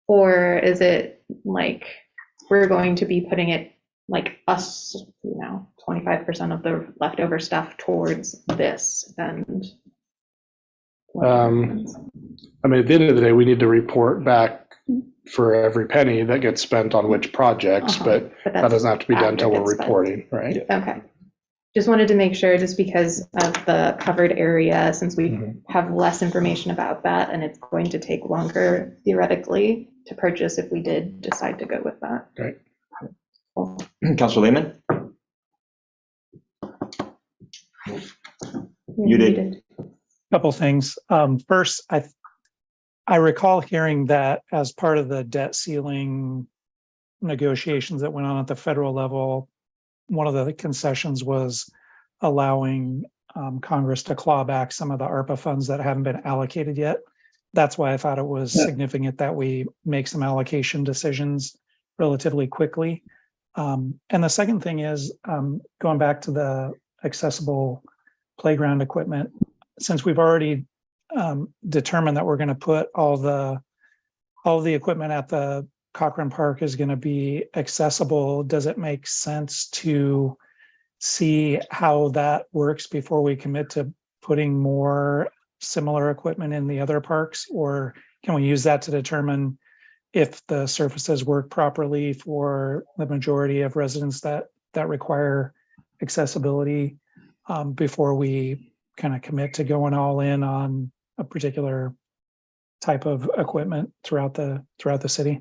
Or is it we're going to be putting it like us, 25% of the leftover stuff towards this and. I mean, at the end of the day, we need to report back for every penny that gets spent on which projects, but that doesn't have to be done until we're reporting, right? Okay. Just wanted to make sure, just because of the covered area, since we have less information about that, and it's going to take longer theoretically to purchase if we did decide to go with that. Right. Cool. Councilor Lehman? You did. Couple things. First, I recall hearing that as part of the debt ceiling negotiations that went on at the federal level, one of the concessions was allowing Congress to claw back some of the ARPA funds that haven't been allocated yet. That's why I thought it was significant that we make some allocation decisions relatively quickly. And the second thing is going back to the accessible playground equipment. Since we've already determined that we're going to put all the equipment at the Cochran Park is going to be accessible, does it make sense to see how that works before we commit to putting more similar equipment in the other parks? Or can we use that to determine if the surfaces work properly for the majority of residents that require accessibility before we kind of commit to going all in on a particular type of equipment throughout the city?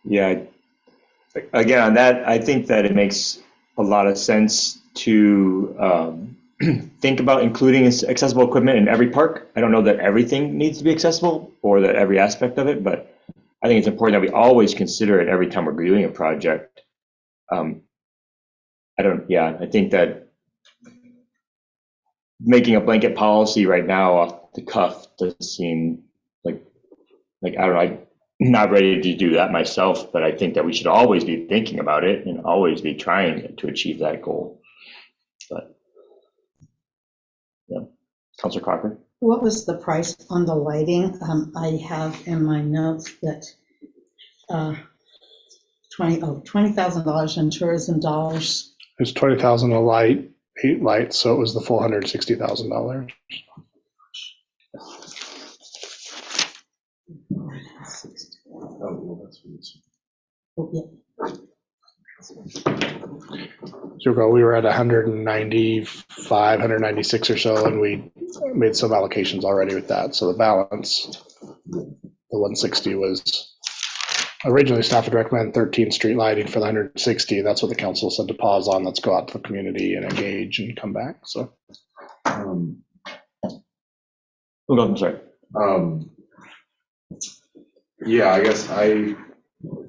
Yeah, again, on that, I think that it makes a lot of sense to think about including accessible equipment in every park. I don't know that everything needs to be accessible or that every aspect of it, but I think it's important that we always consider it every time we're doing a project. I think that making a blanket policy right now off the cuff doesn't seem like I don't know, I'm not ready to do that myself, but I think that we should always be thinking about it and always be trying to achieve that goal. But yeah, Councilor Cochran. What was the price on the lighting? I have in my notes that $20,000 in tourism dollars. It's $20,000 a light, 8 lights, so it was the full $160,000. So we were at 195, 196 or so, and we made some allocations already with that. So the balance, the 160 was originally staff would recommend 13 street lighting for the 160. That's what the council said to pause on. Let's go out to the community and engage and come back. So, I'm sorry. Yeah, I guess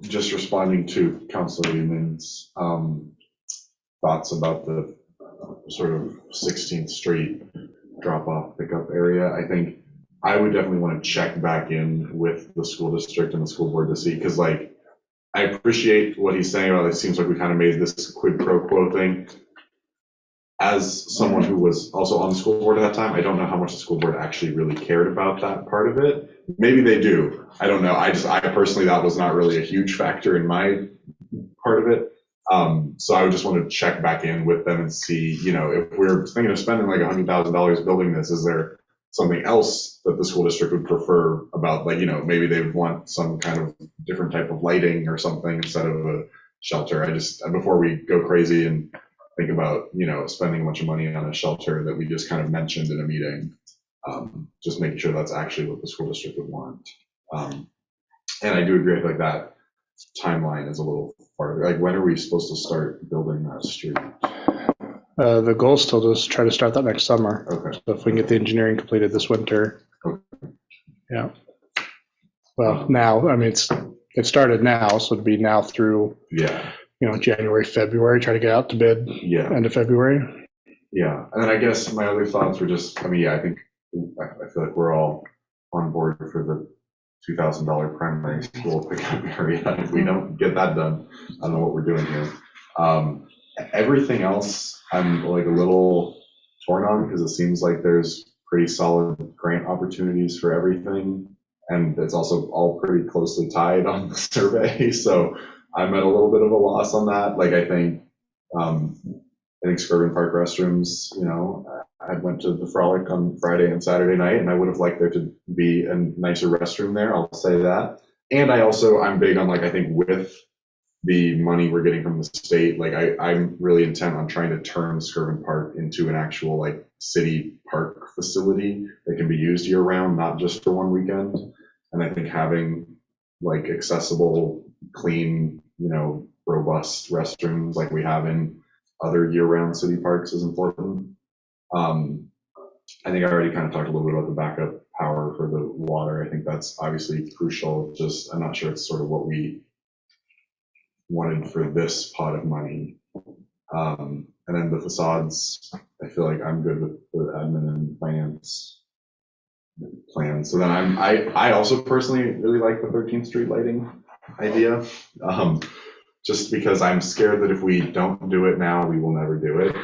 just responding to Councilor Lehman's thoughts about the sort of 16th Street drop-off pickup area. I think I would definitely want to check back in with the school district and the school board to see, because I appreciate what he's saying about it. Seems like we kind of made this quid pro quo thing. As someone who was also on the school board at that time, I don't know how much the school board actually really cared about that part of it. Maybe they do. I don't know. I personally, that was not really a huge factor in my part of it. So I would just want to check back in with them and see, if we're thinking of spending like $100,000 building this, is there something else that the school district would prefer about, maybe they would want some kind of different type of lighting or something instead of a shelter. Before we go crazy and think about, spending a bunch of money on a shelter that we just kind of mentioned in a meeting, just making sure that's actually what the school district would want. And I do agree, like that timeline is a little far. Like, when are we supposed to start building that street? The goal is still to try to start that next summer. Okay. So if we can get the engineering completed this winter. Okay. Yeah. Well, now, I mean, it started now, so it'd be now through, January, February, try to get out to bid end of February. Yeah. And then I guess my other thoughts were just, I think, I feel like we're all on board for the $2,000 primary school pickup area. If we don't get that done, I don't know what we're doing here. Everything else, I'm like a little torn on, because it seems like there's pretty solid grant opportunities for everything. And it's also all pretty closely tied on the survey. So I'm at a little bit of a loss on that. Like, I think Skirvin Park restrooms, I went to the Frolic on Friday and Saturday night, and I would have liked there to be a nicer restroom there. I'll say that. And I'm big on, like, I think with the money we're getting from the state, like, I'm really intent on trying to turn Skirvin Park into an actual, like, city park facility that can be used year round, not just for one weekend. And I think having, like, accessible, clean, robust restrooms like we have in other year-round city parks is important. I think I already kind of talked a little bit about the backup power for the water. I think that's obviously crucial. Just, I'm not sure it's sort of what we wanted for this pot of money. And then the facades, I feel like I'm good with the admin and finance plan. So then I also personally really like the 13th Street lighting idea. Just because I'm scared that if we don't do it now, we will never do it.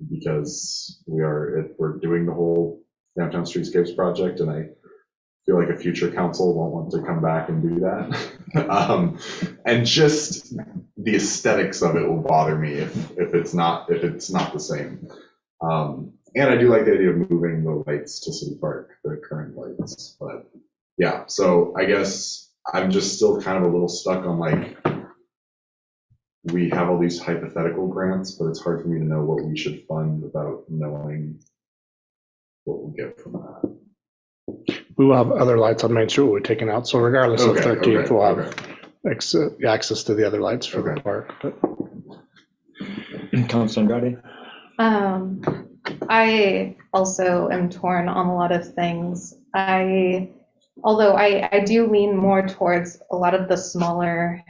Because we're doing the whole downtown streetscapes project, and I feel like a future council won't want to come back and do that. And just the aesthetics of it will bother me if it's not the same. And I do like the idea of moving the lights to City Park, the current lights. But yeah, so I guess I'm just still kind of a little stuck on, like, we have all these hypothetical grants, but it's hard for me to know what we should fund without knowing what we'll get from that. We will have other lights on Main Street we're taking out, so regardless of 13th, we'll have access to the other lights for the park. Councilor Andrade? I also am torn on a lot of things. Although I do lean more towards a lot of the smaller,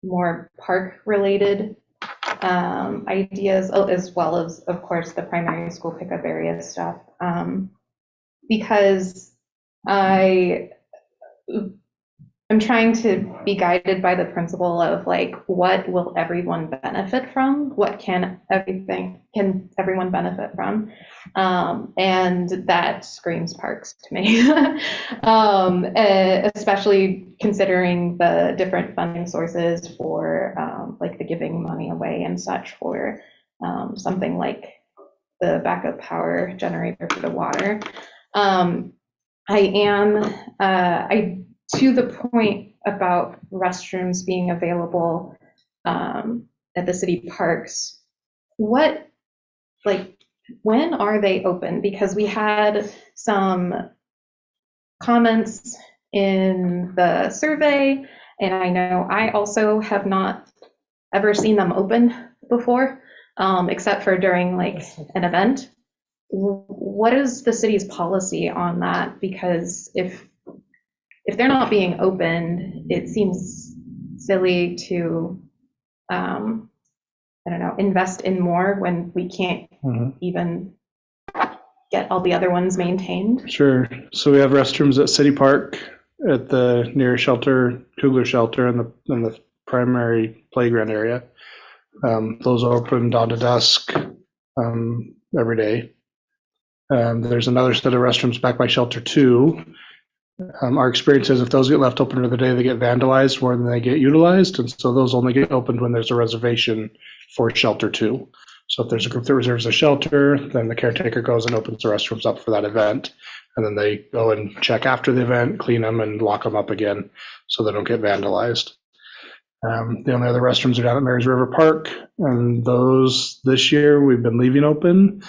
more park-related ideas, as well as, of course, the primary school pickup area stuff, because I'm trying to be guided by the principle of, like, what will everyone benefit from? What can everyone benefit from? And that screams parks to me, especially considering the different funding sources for like the giving money away and such for something like the backup power generator for the water. To the point about restrooms being available at the city parks, when are they open? Because we had some comments in the survey, and I know I also have not ever seen them open before, except for during, like, an event. What is the city's policy on that? Because if they're not being opened, it seems silly to, invest in more when we can't even get all the other ones maintained. Sure. So we have restrooms at City Park, at the near shelter, Kugler Shelter, and the primary playground area. Those are open dawn to dusk every day. There's another set of restrooms back by Shelter 2. Our experience is if those get left open for the day, they get vandalized more than they get utilized. And so those only get opened when there's a reservation for Shelter 2. So if there's a group that reserves a shelter, then the caretaker goes and opens the restrooms up for that event. And then they go and check after the event, clean them, and lock them up again so they don't get vandalized. The only other restrooms are down at Mary's River Park. And those this year we've been leaving open.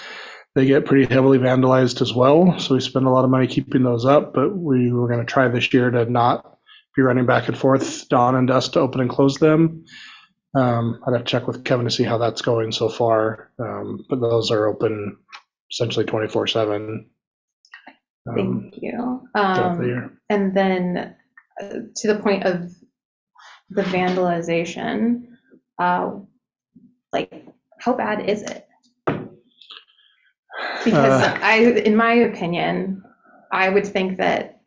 They get pretty heavily vandalized as well, so we spend a lot of money keeping those up, but we were going to try this year to not be running back and forth dawn and dusk to open and close them. I'd have to check with Kevin to see how that's going so far, but those are open essentially 24/7. Thank you. And then to the point of the vandalization, like, how bad is it? Because in my opinion, I would think that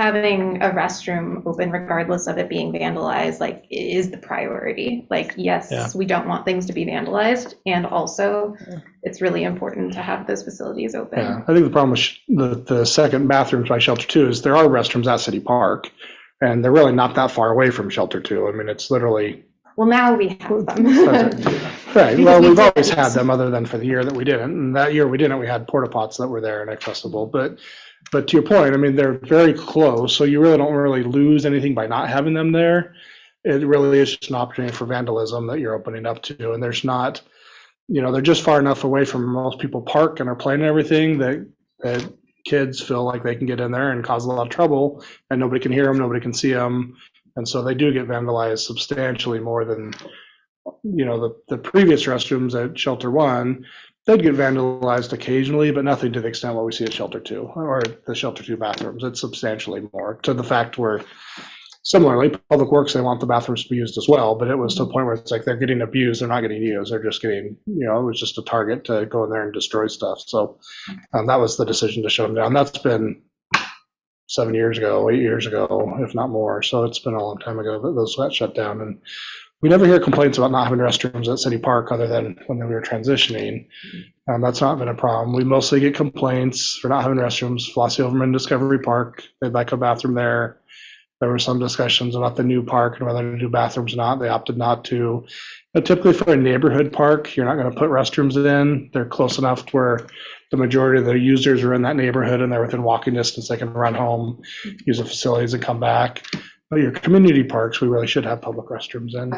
having a restroom open regardless of it being vandalized, like, is the priority. Like, yes, Yeah. we don't want things to be vandalized, and also it's really important to have those facilities open. Yeah, I think the problem with the second bathrooms by Shelter 2 is there are restrooms at City Park, and they're really not that far away from Shelter 2. I mean, it's literally. Well, now we have them. Right, Because well, we we've did. always had them other than for the year that we didn't. And that year we didn't, we had porta pots that were there and accessible. But to your point, I mean, they're very close, so you really don't really lose anything by not having them there. It really is just an opportunity for vandalism that you're opening up to. And there's not, they're just far enough away from most people park and are playing and everything that kids feel like they can get in there and cause a lot of trouble, and nobody can hear them, nobody can see them. And so they do get vandalized substantially more than, the previous restrooms at Shelter 1. They'd get vandalized occasionally, but nothing to the extent what we see at Shelter 2 or the Shelter 2 bathrooms. It's substantially more, to the fact where, similarly, Public Works, they want the bathrooms to be used as well, but it was to a point where it's like they're getting abused, they're not getting used, they're just getting, it was just a target to go in there and destroy stuff. So that was the decision to shut them down. That's been 7 years ago, 8 years ago, if not more. So it's been a long time ago that those got shut down. And we never hear complaints about not having restrooms at City Park other than when we were transitioning. That's not been a problem. We mostly get complaints for not having restrooms. Flossie Overman Discovery Park, they'd like a bathroom there. There were some discussions about the new park and whether to do bathrooms or not. They opted not to. But typically for a neighborhood park, you're not going to put restrooms in. They're close enough to where the majority of the users are in that neighborhood and they're within walking distance. They can run home, use the facilities, and come back. But your community parks, we really should have public restrooms in.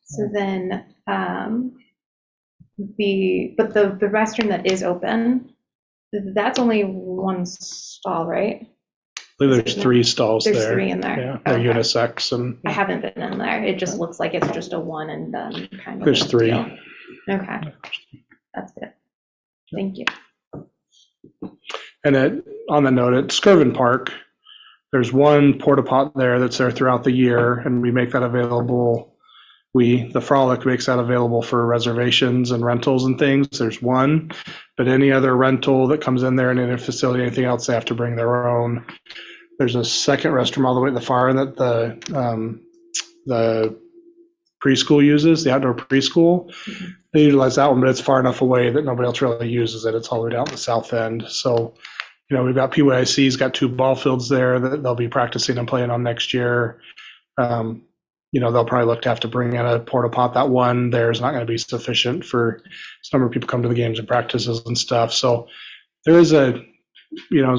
So then, the restroom that is open, that's only one stall, right? I believe there's 3 stalls there. There's 3 in there. Yeah, they're Okay. unisex, and I haven't been in there. It just looks like it's just a one and done kind of. there's 3. deal. Okay, that's good. Thank you. And on the note, at Skirvin Park, there's one porta pot there that's there throughout the year, and we make that available. The Frolic makes that available for reservations and rentals and things. There's one, but any other rental that comes in there in any facility, anything else, they have to bring their own. There's a second restroom all the way at the far end that the preschool uses, the outdoor preschool. They utilize that one, but it's far enough away that nobody else really uses it. It's all the way down the south end. So, we've got PYIC's got 2 ball fields there that they'll be practicing and playing on next year. They'll probably look to have to bring in a porta pot. That one there is not going to be sufficient for some number of people come to the games and practices and stuff. So there is as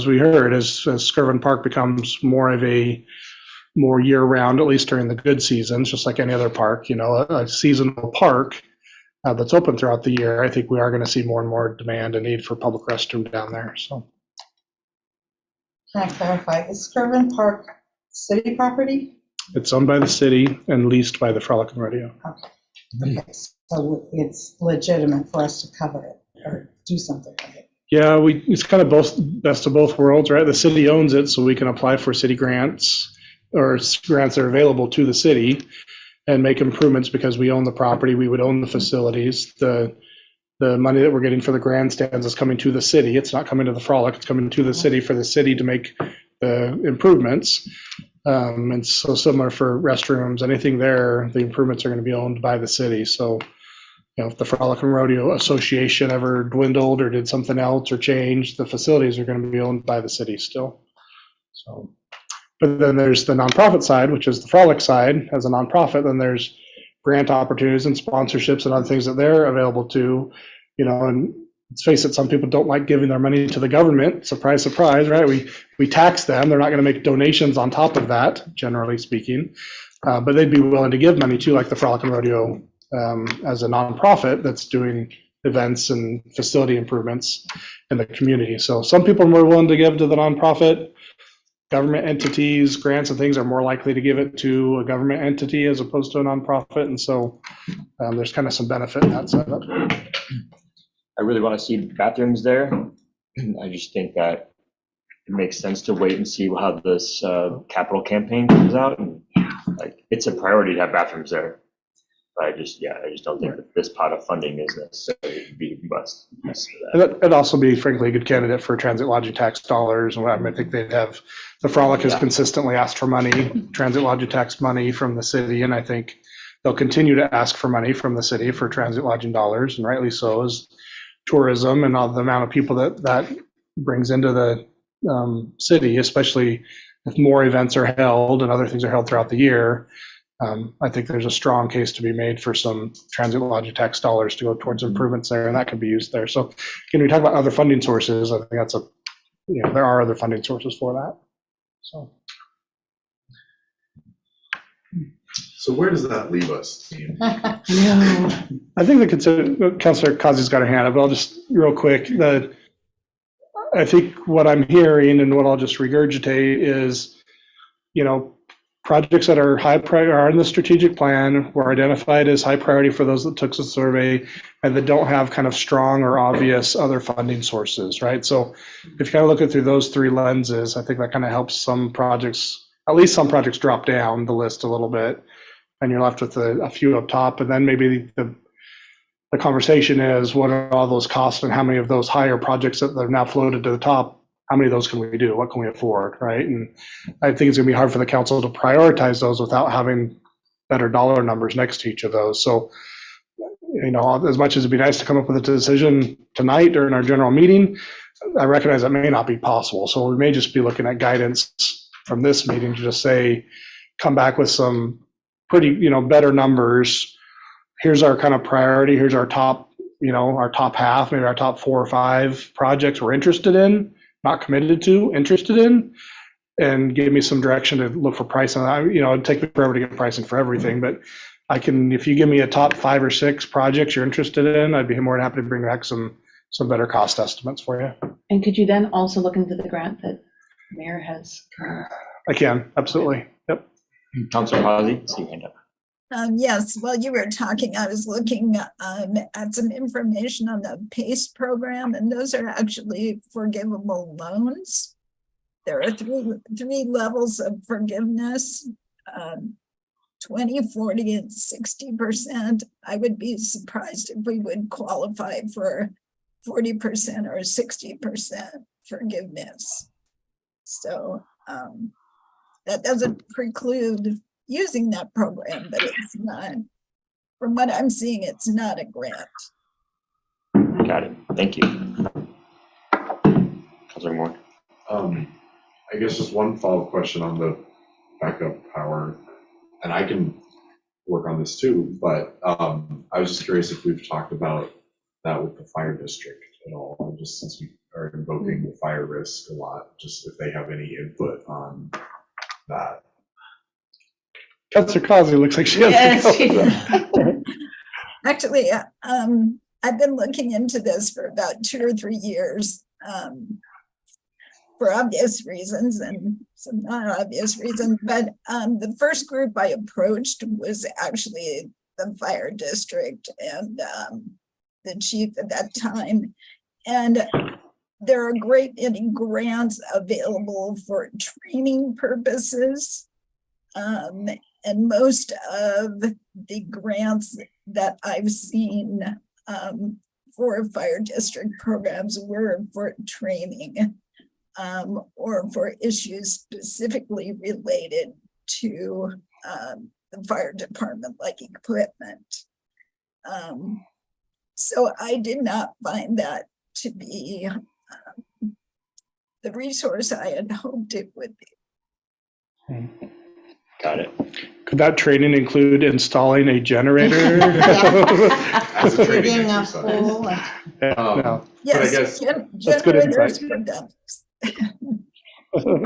we heard, as Skirvin Park becomes more year-round, at least during the good seasons, just like any other park, a seasonal park that's open throughout the year, I think we are going to see more and more demand and need for public restroom down there. So. Can I clarify, is Skirvin Park city property? It's owned by the city and leased by the Frolic and Rodeo. Okay, so it's legitimate for us to cover it or do something with it. Yeah, it's kind of best of both worlds, right? The city owns it, so we can apply for city grants or grants that are available to the city and make improvements because we own the property. We would own the facilities. The money that we're getting for the grandstands is coming to the city. It's not coming to the Frolic. It's coming to the city for the city to make the improvements. And so similar for restrooms, anything there, the improvements are going to be owned by the city. So, if the Frolic and Rodeo Association ever dwindled or did something else or changed, the facilities are going to be owned by the city still. So, but then there's the nonprofit side, which is the Frolic side. As a nonprofit, then there's grant opportunities and sponsorships and other things that they're available to, and let's face it, some people don't like giving their money to the government. Surprise, surprise, right? We tax them. They're not going to make donations on top of that, generally speaking. But they'd be willing to give money to, like the Frolic and Rodeo as a nonprofit that's doing events and facility improvements in the community. So some people are more willing to give to the nonprofit. Government entities, grants and things are more likely to give it to a government entity as opposed to a nonprofit. And so there's kind of some benefit in that setup. I really want to see bathrooms there. I just think that it makes sense to wait and see how this capital campaign comes out. And it's a priority to have bathrooms there. But I just don't think that this pot of funding is necessary to be robust. It'd also be, frankly, a good candidate for transit lodging tax dollars. And I think they'd have the Frolic has Yeah. consistently asked for money, transit lodging tax money from the city, and I think they'll continue to ask for money from the city for transit lodging dollars, and rightly so, as tourism and all the amount of people that brings into the city, especially if more events are held and other things are held throughout the year. I think there's a strong case to be made for some transit lodging tax dollars to go towards improvements there, and that could be used there. So, again, we talk about other funding sources. I think that's there are other funding sources for that. So where does that leave us, team? I think Councilor Kazi's got her hand up, but I'll just real quick. I think what I'm hearing and what I'll just regurgitate is, projects that are high priority are in the strategic plan were identified as high priority for those that took the survey and that don't have kind of strong or obvious other funding sources, right? So if you kind of look at through those three lenses, I think that kind of helps some projects, at least some projects, drop down the list a little bit, and you're left with a few up top. And then maybe the conversation is, what are all those costs and how many of those higher projects that have now floated to the top, how many of those can we do? What can we afford, right? And I think it's going to be hard for the council to prioritize those without having better dollar numbers next to each of those. So, as much as it'd be nice to come up with a decision tonight during our general meeting, I recognize that may not be possible. So we may just be looking at guidance from this meeting to just say, come back with some pretty, better numbers. Here's our kind of priority. Here's our top, our top half, maybe our top 4 or 5 projects we're interested in, not committed to, interested in, and give me some direction to look for pricing. It'd take me forever to get pricing for everything, but if you give me a top 5 or 6 projects you're interested in, I'd be more than happy to bring back some better cost estimates for you. And could you then also look into the grant that the mayor has? I can, absolutely. Yep. Councilor Hazy, see your hand up. Yes, while you were talking, I was looking at some information on the PACE program, and those are actually forgivable loans. There are three levels of forgiveness, 20, 40, and 60%. I would be surprised if we would qualify for 40% or 60% forgiveness. So that doesn't preclude using that program, but it's not, from what I'm seeing, it's not a grant. Got it. Thank you. Councilor Moore. I guess just one follow-up question on the backup power, and I can work on this too, but I was just curious if we've talked about that with the fire district at all, just since we are invoking the fire risk a lot, just if they have any input on that. Councilor Causey looks like she has Actually, I've been looking into this for about 2 or 3 years, for obvious reasons and some not obvious reasons. But the first group I approached was actually the fire district and the chief at that time. And there are a great many grants available for training purposes. And most of the grants that I've seen for fire district programs were for training or for issues specifically related to the fire department, like equipment. So I did not find that to be the resource I had hoped it would be. Got it. Could that training include installing a generator? As a training Being a exercise. fool. No. But I Yes, guess- That's good generators insight. for dumps.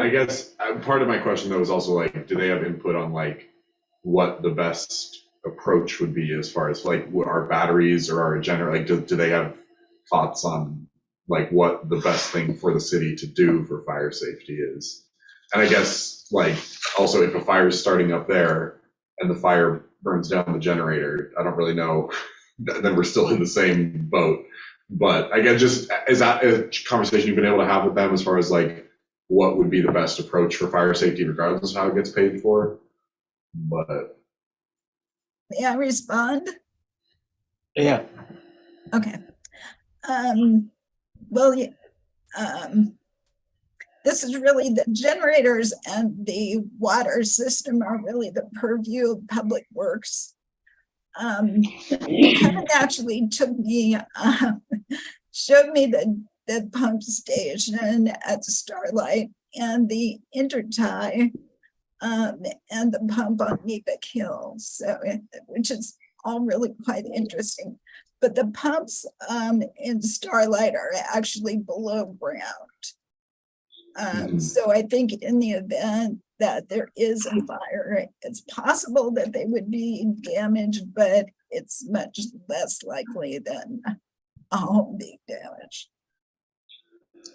I guess part of my question though is also like, do they have input on like what the best approach would be as far as like what our batteries or our generator, like do they have thoughts on like what the best thing for the city to do for fire safety is? And I guess like also if a fire is starting up there and the fire burns down the generator, I don't really know, then we're still in the same boat. But I guess just, is that a conversation you've been able to have with them as far as like what would be the best approach for fire safety regardless of how it gets paid for? But May I respond? Yeah. Okay. Well, the this is really the generators and the water system are really the purview of Public Works. Kevin actually took me, showed me the pump station at Starlight and the intertie and the pump on Neepick Hill, so which is all really quite interesting. But the pumps in Starlight are actually below ground. So I think in the event that there is a fire, it's possible that they would be damaged, but it's much less likely than a home being damaged.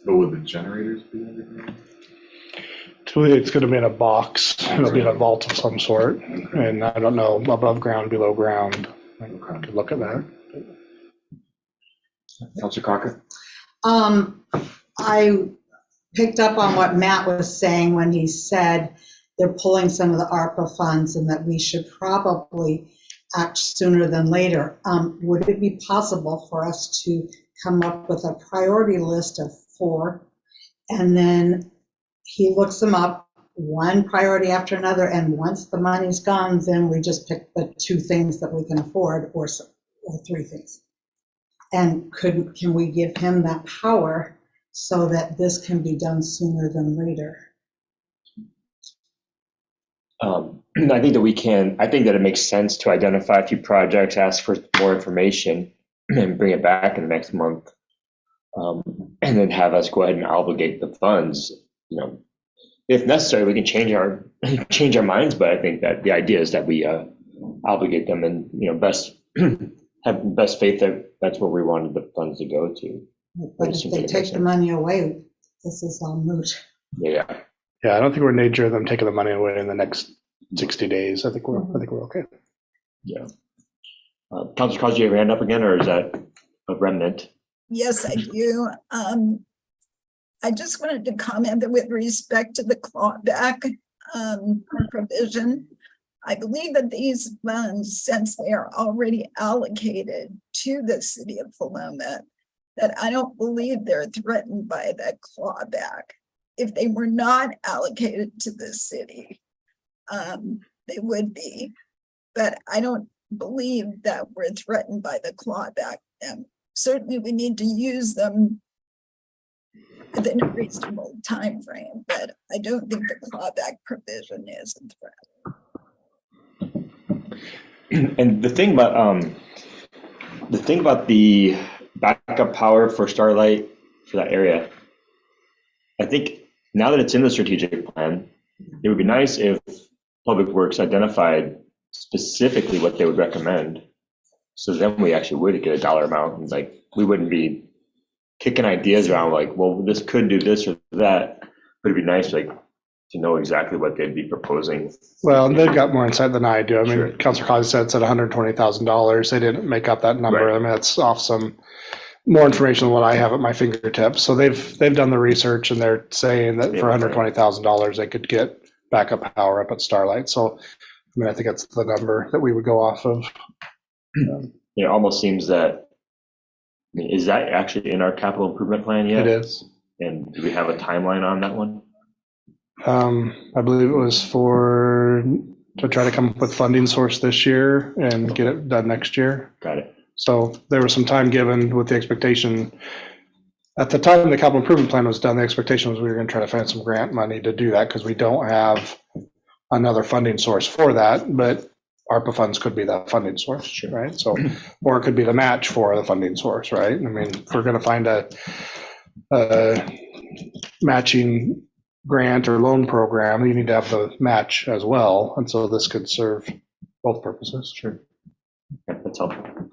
But would the generators be underground? It's going to be in a box. It'll be in a vault of some sort. And I don't know, above ground, below ground. I could look at that. Councilor Crockett? I picked up on what Matt was saying when he said they're pulling some of the ARPA funds and that we should probably act sooner than later. Would it be possible for us to come up with a priority list of 4, and then he looks them up, one priority after another, and once the money's gone, then we just pick the 2 things that we can afford, or 3 things. And can we give him that power so that this can be done sooner than later? I think that we can. I think that it makes sense to identify a few projects, ask for more information, and bring it back in the next month, and then have us go ahead and obligate the funds. You know, if necessary, we can change our minds. But I think that the idea is that we obligate them, and have best faith that that's where we wanted the funds to go to. But if they take the money away, this is all moot. Yeah. Yeah, I don't think we're in danger of them taking the money away in the next 60 days. I think we're okay. Yeah. Councilor Cos, do you have your hand up again, or is that a remnant? Yes, I do. I just wanted to comment that with respect to the clawback provision, I believe that these funds, since they are already allocated to the city of Philomath, that I don't believe they're threatened by that clawback. If they were not allocated to the city, they would be, but I don't believe that we're threatened by the clawback. And certainly we need to use them within a reasonable time frame, but I don't think the clawback provision is a threat. And the thing about the backup power for Starlight for that area, I think now that it's in the strategic plan, it would be nice if Public Works identified specifically what they would recommend. So then we actually would get a dollar amount, and like we wouldn't be kicking ideas around like, well, this could do this or that. But it'd be nice like to know exactly what they'd be proposing. Well, they've got more insight than I do. I mean, Sure. Councilor Cos said it's at $120,000. They didn't make up that number. Right. I mean, that's off some more information than what I have at my fingertips. So they've done the research, and they're saying that for $120,000 they could get backup power up at Starlight. So, I mean, I think that's the number that we would go off of. It almost seems that, I mean, is that actually in our capital improvement plan yet? It is. And do we have a timeline on that one? I believe it was to try to come up with funding source this year and get it done next year. Got it. So there was some time given with the expectation. At the time the capital improvement plan was done, the expectation was we were going to try to find some grant money to do that because we don't have another funding source for that, but ARPA funds could be that funding source, Sure. right? So, or it could be the match for the funding source, right? I mean, if we're going to find a matching grant or loan program, you need to have the match as well. And so this could serve both purposes. Sure. Yeah, that's helpful.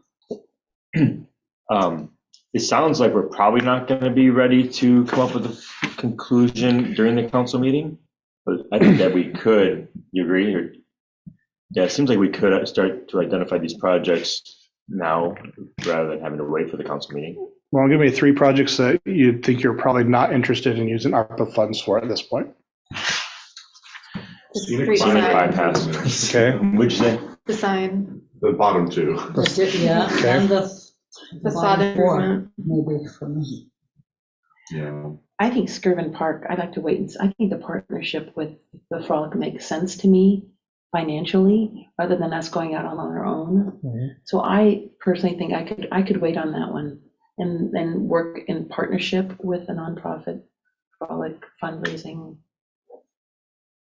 It sounds like we're probably not going to be ready to come up with a conclusion during the council meeting, but I think that we could. You agree? Or, yeah, it seems like we could start to identify these projects now rather than having to wait for the council meeting. Well, give me 3 projects that you think you're probably not interested in using ARPA funds for at this point. Street Scenic sign. bypass. Okay. What'd you say? The sign, The bottom 2. Yeah, Okay. and the facade bottom 4, improvement. maybe for me. Yeah. I think Skirvin Park, I'd like to wait and I think the partnership with the Frolic makes sense to me financially, rather than us going out on our own. So I personally think I could wait on that one and then work in partnership with a nonprofit Frolic fundraising.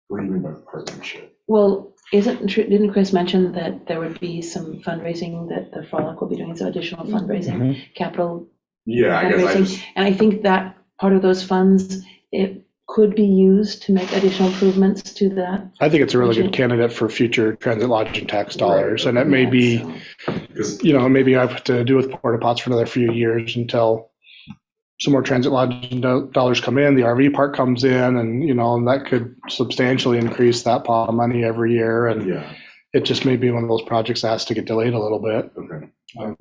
What do you mean by partnership? Well, didn't Chris mention that there would be some fundraising that the Frolic will be doing, some additional fundraising, capital Yeah, I guess I fundraising? just, And I think that part of those funds, it could be used to make additional improvements to that. I think it's a really good candidate for future transit lodging tax dollars, and it may be, because maybe I have to do with porta pots for another few years until some more transit lodging dollars come in, the RV park comes in, and, and that could substantially increase that pot of money every year, and yeah, it just may be one of those projects that has to get delayed a little bit. okay.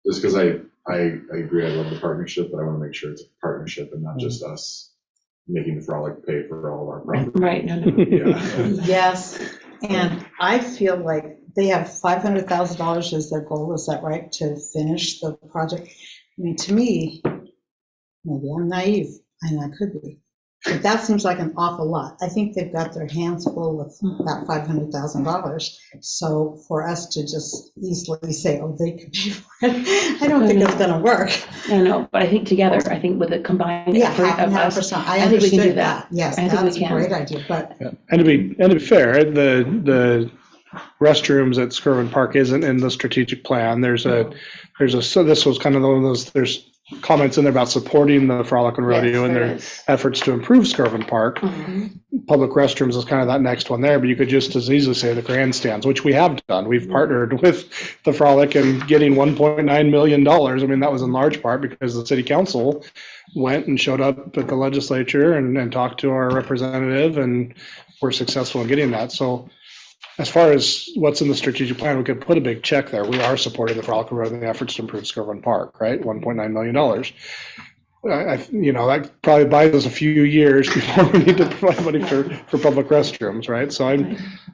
Just because I agree, I love the partnership, but I want to make sure it's a partnership and not just us making the Frolic pay for all of our property. Right, no. Yeah. Yes, and I feel like they have $500,000 as their goal, is that right, to finish the project? I mean, to me, maybe I'm naive, and I could be, but that seems like an awful lot. I think they've got their hands full with that $500,000. So for us to just easily say, oh, they could pay for it, I don't think it's gonna work. No, but I think together, I think with a combined Yeah, effort of us, 50%. I I think we can do understood that. that. Yes, I think we that's a can. great idea, but And to be fair, the restrooms at Skirvin Park isn't in the strategic plan. So this was kind of one of those, there's comments in there about supporting the Frolic and Rodeo Yes, and there their is. efforts to improve Skirvin Park. Mhm. Public restrooms is kind of that next one there, but you could just as easily say the grandstands, which we have done. We've partnered with the Frolic and getting $1.9 million. I mean, that was in large part because the city council went and showed up at the legislature and talked to our representative, and were successful in getting that. So as far as what's in the strategic plan, we could put a big check there. We are supporting the Frolic Road and the efforts to improve Skirvin Park, right? $1.9 million. That probably buys us a few years before we need to provide money for public restrooms, right? So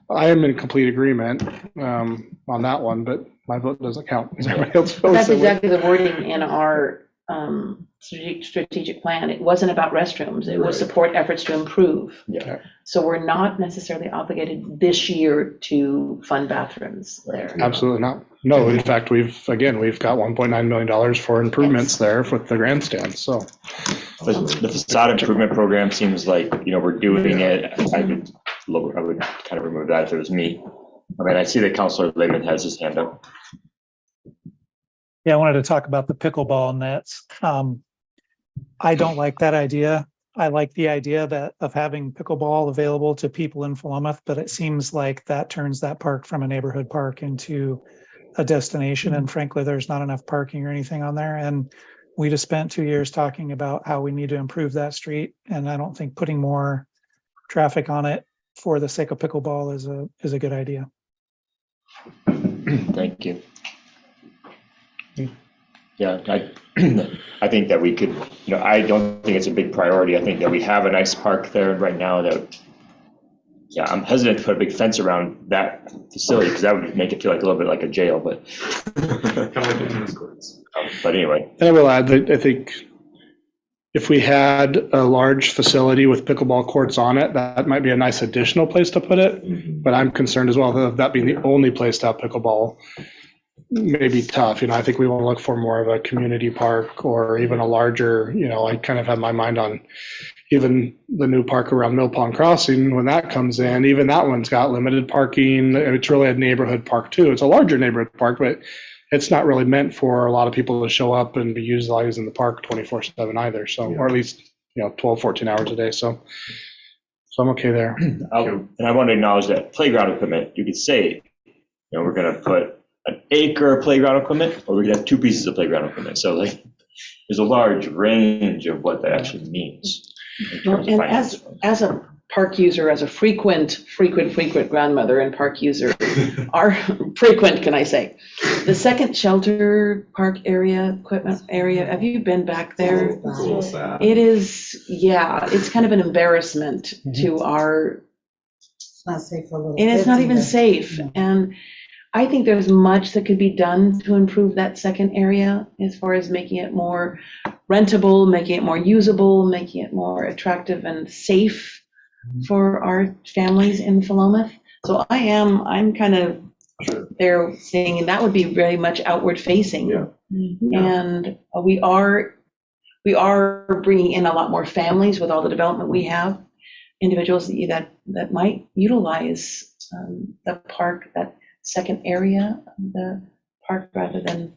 I am in complete agreement on that one, but my vote doesn't count. Is everybody else But that's votes? exactly the wording in our strategic plan. It wasn't about restrooms. It was Right. support efforts to improve. Yeah. So we're not necessarily obligated this year to fund bathrooms there. Absolutely not. No, in fact, we've got $1.9 million for improvements there with the grandstands, so. The facade improvement program seems like, we're doing it. I would kind of remove that if it was me. I mean, I see that Councilor Lehman has his hand up. Yeah, I wanted to talk about the pickleball nets. I don't like that idea. I like the idea of having pickleball available to people in Philomath, but it seems like that turns that park from a neighborhood park into a destination. And frankly, there's not enough parking or anything on there. And we just spent 2 years talking about how we need to improve that street. And I don't think putting more traffic on it for the sake of pickleball is a good idea. Thank you. Yeah, I think that we could, I don't think it's a big priority. I think that we have a nice park there right now that, I'm hesitant to put a big fence around that facility because that would make it feel like a little bit like a jail, but. Kind of like the tennis courts. But anyway. And I will add that I think if we had a large facility with pickleball courts on it, that might be a nice additional place to put it. Mhm. But I'm concerned as well that that being the only place to have pickleball may be tough. I think we want to look for more of a community park or even a larger, I kind of have my mind on even the new park around Mill Pond Crossing. When that comes in, even that one's got limited parking. It's really a neighborhood park too. It's a larger neighborhood park, but it's not really meant for a lot of people to show up and be utilizing the park 24/7 either. So, or at least, 12, 14 hours a day. So I'm okay there. And I want to acknowledge that playground equipment, you could say, we're going to put an acre of playground equipment, or we're going to have 2 pieces of playground equipment. So there's a large range of what that actually means. And as a park user, as a frequent grandmother and park user, are frequent, can I say? The second shelter park equipment area, have you been back there? It's a little sad. It is, it's kind of an embarrassment to our, it's not safe for little and it's kids not even either. safe. And I think there's much that could be done to improve that second area as far as making it more rentable, making it more usable, making it more attractive and safe for our families in Philomath. So I'm kind of there saying that would be very much outward facing. Yeah. And we are bringing in a lot more families with all the development we have, individuals that might utilize the park, that second area of the park rather than.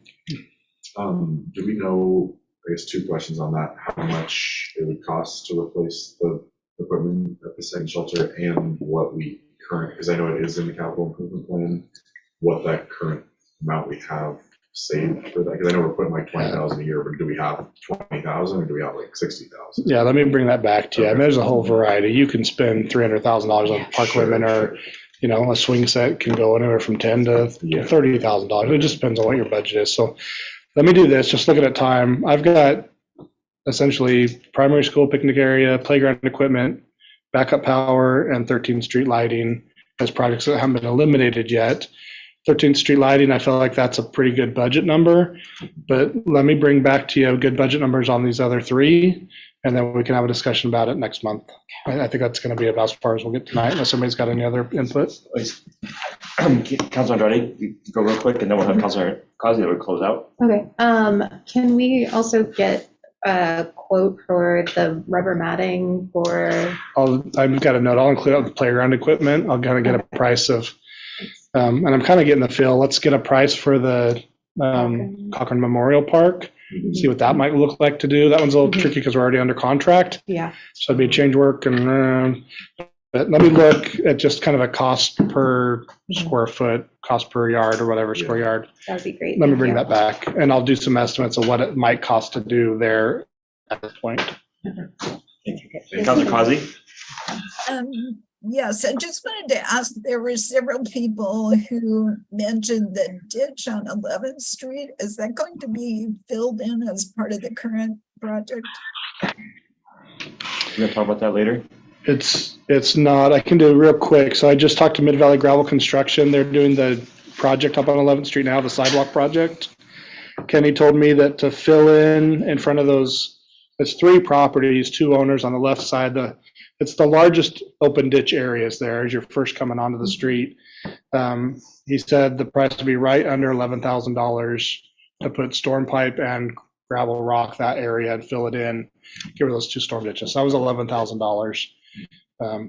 Do we know, I guess 2 questions on that, how much it would cost to replace the equipment at the second shelter and what we because I know it is in the capital improvement plan, what that current amount we have saved for that? Because I know we're putting like 20,000 a year, but do we have 20,000 or do we have like 60,000? Yeah, let me bring that back to you. I mean, there's a whole variety. You can spend $300,000 on park equipment, or a swing set can go anywhere from $10,000 to $30,000. It just depends on what your budget is. So let me do this. Just looking at time, I've got essentially primary school picnic area, playground equipment, backup power, and 13th Street lighting as projects that haven't been eliminated yet. 13th Street lighting, I feel like that's a pretty good budget number, but let me bring back to you good budget numbers on these other 3, and then we can have a discussion about it next month. I think that's going to be about as far as we'll get tonight, unless somebody's got any other input. Councilor Andrade, go real quick, and then we'll have Councilor Causey that would close out. Okay, can we also get a quote for the rubber matting for? I've got a note. I'll include all the playground equipment. I'll kind of get a price of, and I'm kind of getting the feel. Let's get a price for the Cochran Memorial Park. See what that might look like to do. That one's a little tricky because we're already under contract. Yeah. So it'd be change work, and but let me look at just kind of a cost per square foot, cost per yard or whatever square yard. That would be great. Let me bring that back, and I'll do some estimates of what it might cost to do there at this point. Thank you. Councilor Causey? Yes, I just wanted to ask, there were several people who mentioned the ditch on 11th Street. Is that going to be filled in as part of the current project? We're going to talk about that later. It's not. I can do it real quick. So I just talked to Mid Valley Gravel Construction. They're doing the project up on 11th Street now, the sidewalk project. Kenny told me that to fill in front of those, it's 3 properties, 2 owners on the left side. It's the largest open ditch areas there as you're first coming onto the street. He said the price would be right under $11,000 to put storm pipe and gravel rock that area and fill it in, give her those 2 storm ditches. That was $11,000.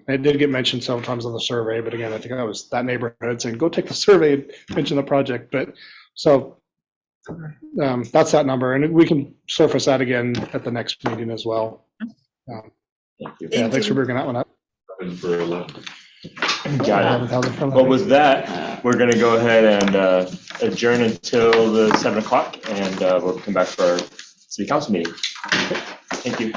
It did get mentioned several times on the survey, but again, I think that was that neighborhood saying, go take the survey and mention the project. But so that's that number, and we can surface that again at the next meeting as well. Thank you. Yeah, thanks for bringing that one up. For 11. Got it. Well, with that, we're going to go ahead and adjourn until the 7 o'clock, and we'll come back for our city council meeting. Thank you.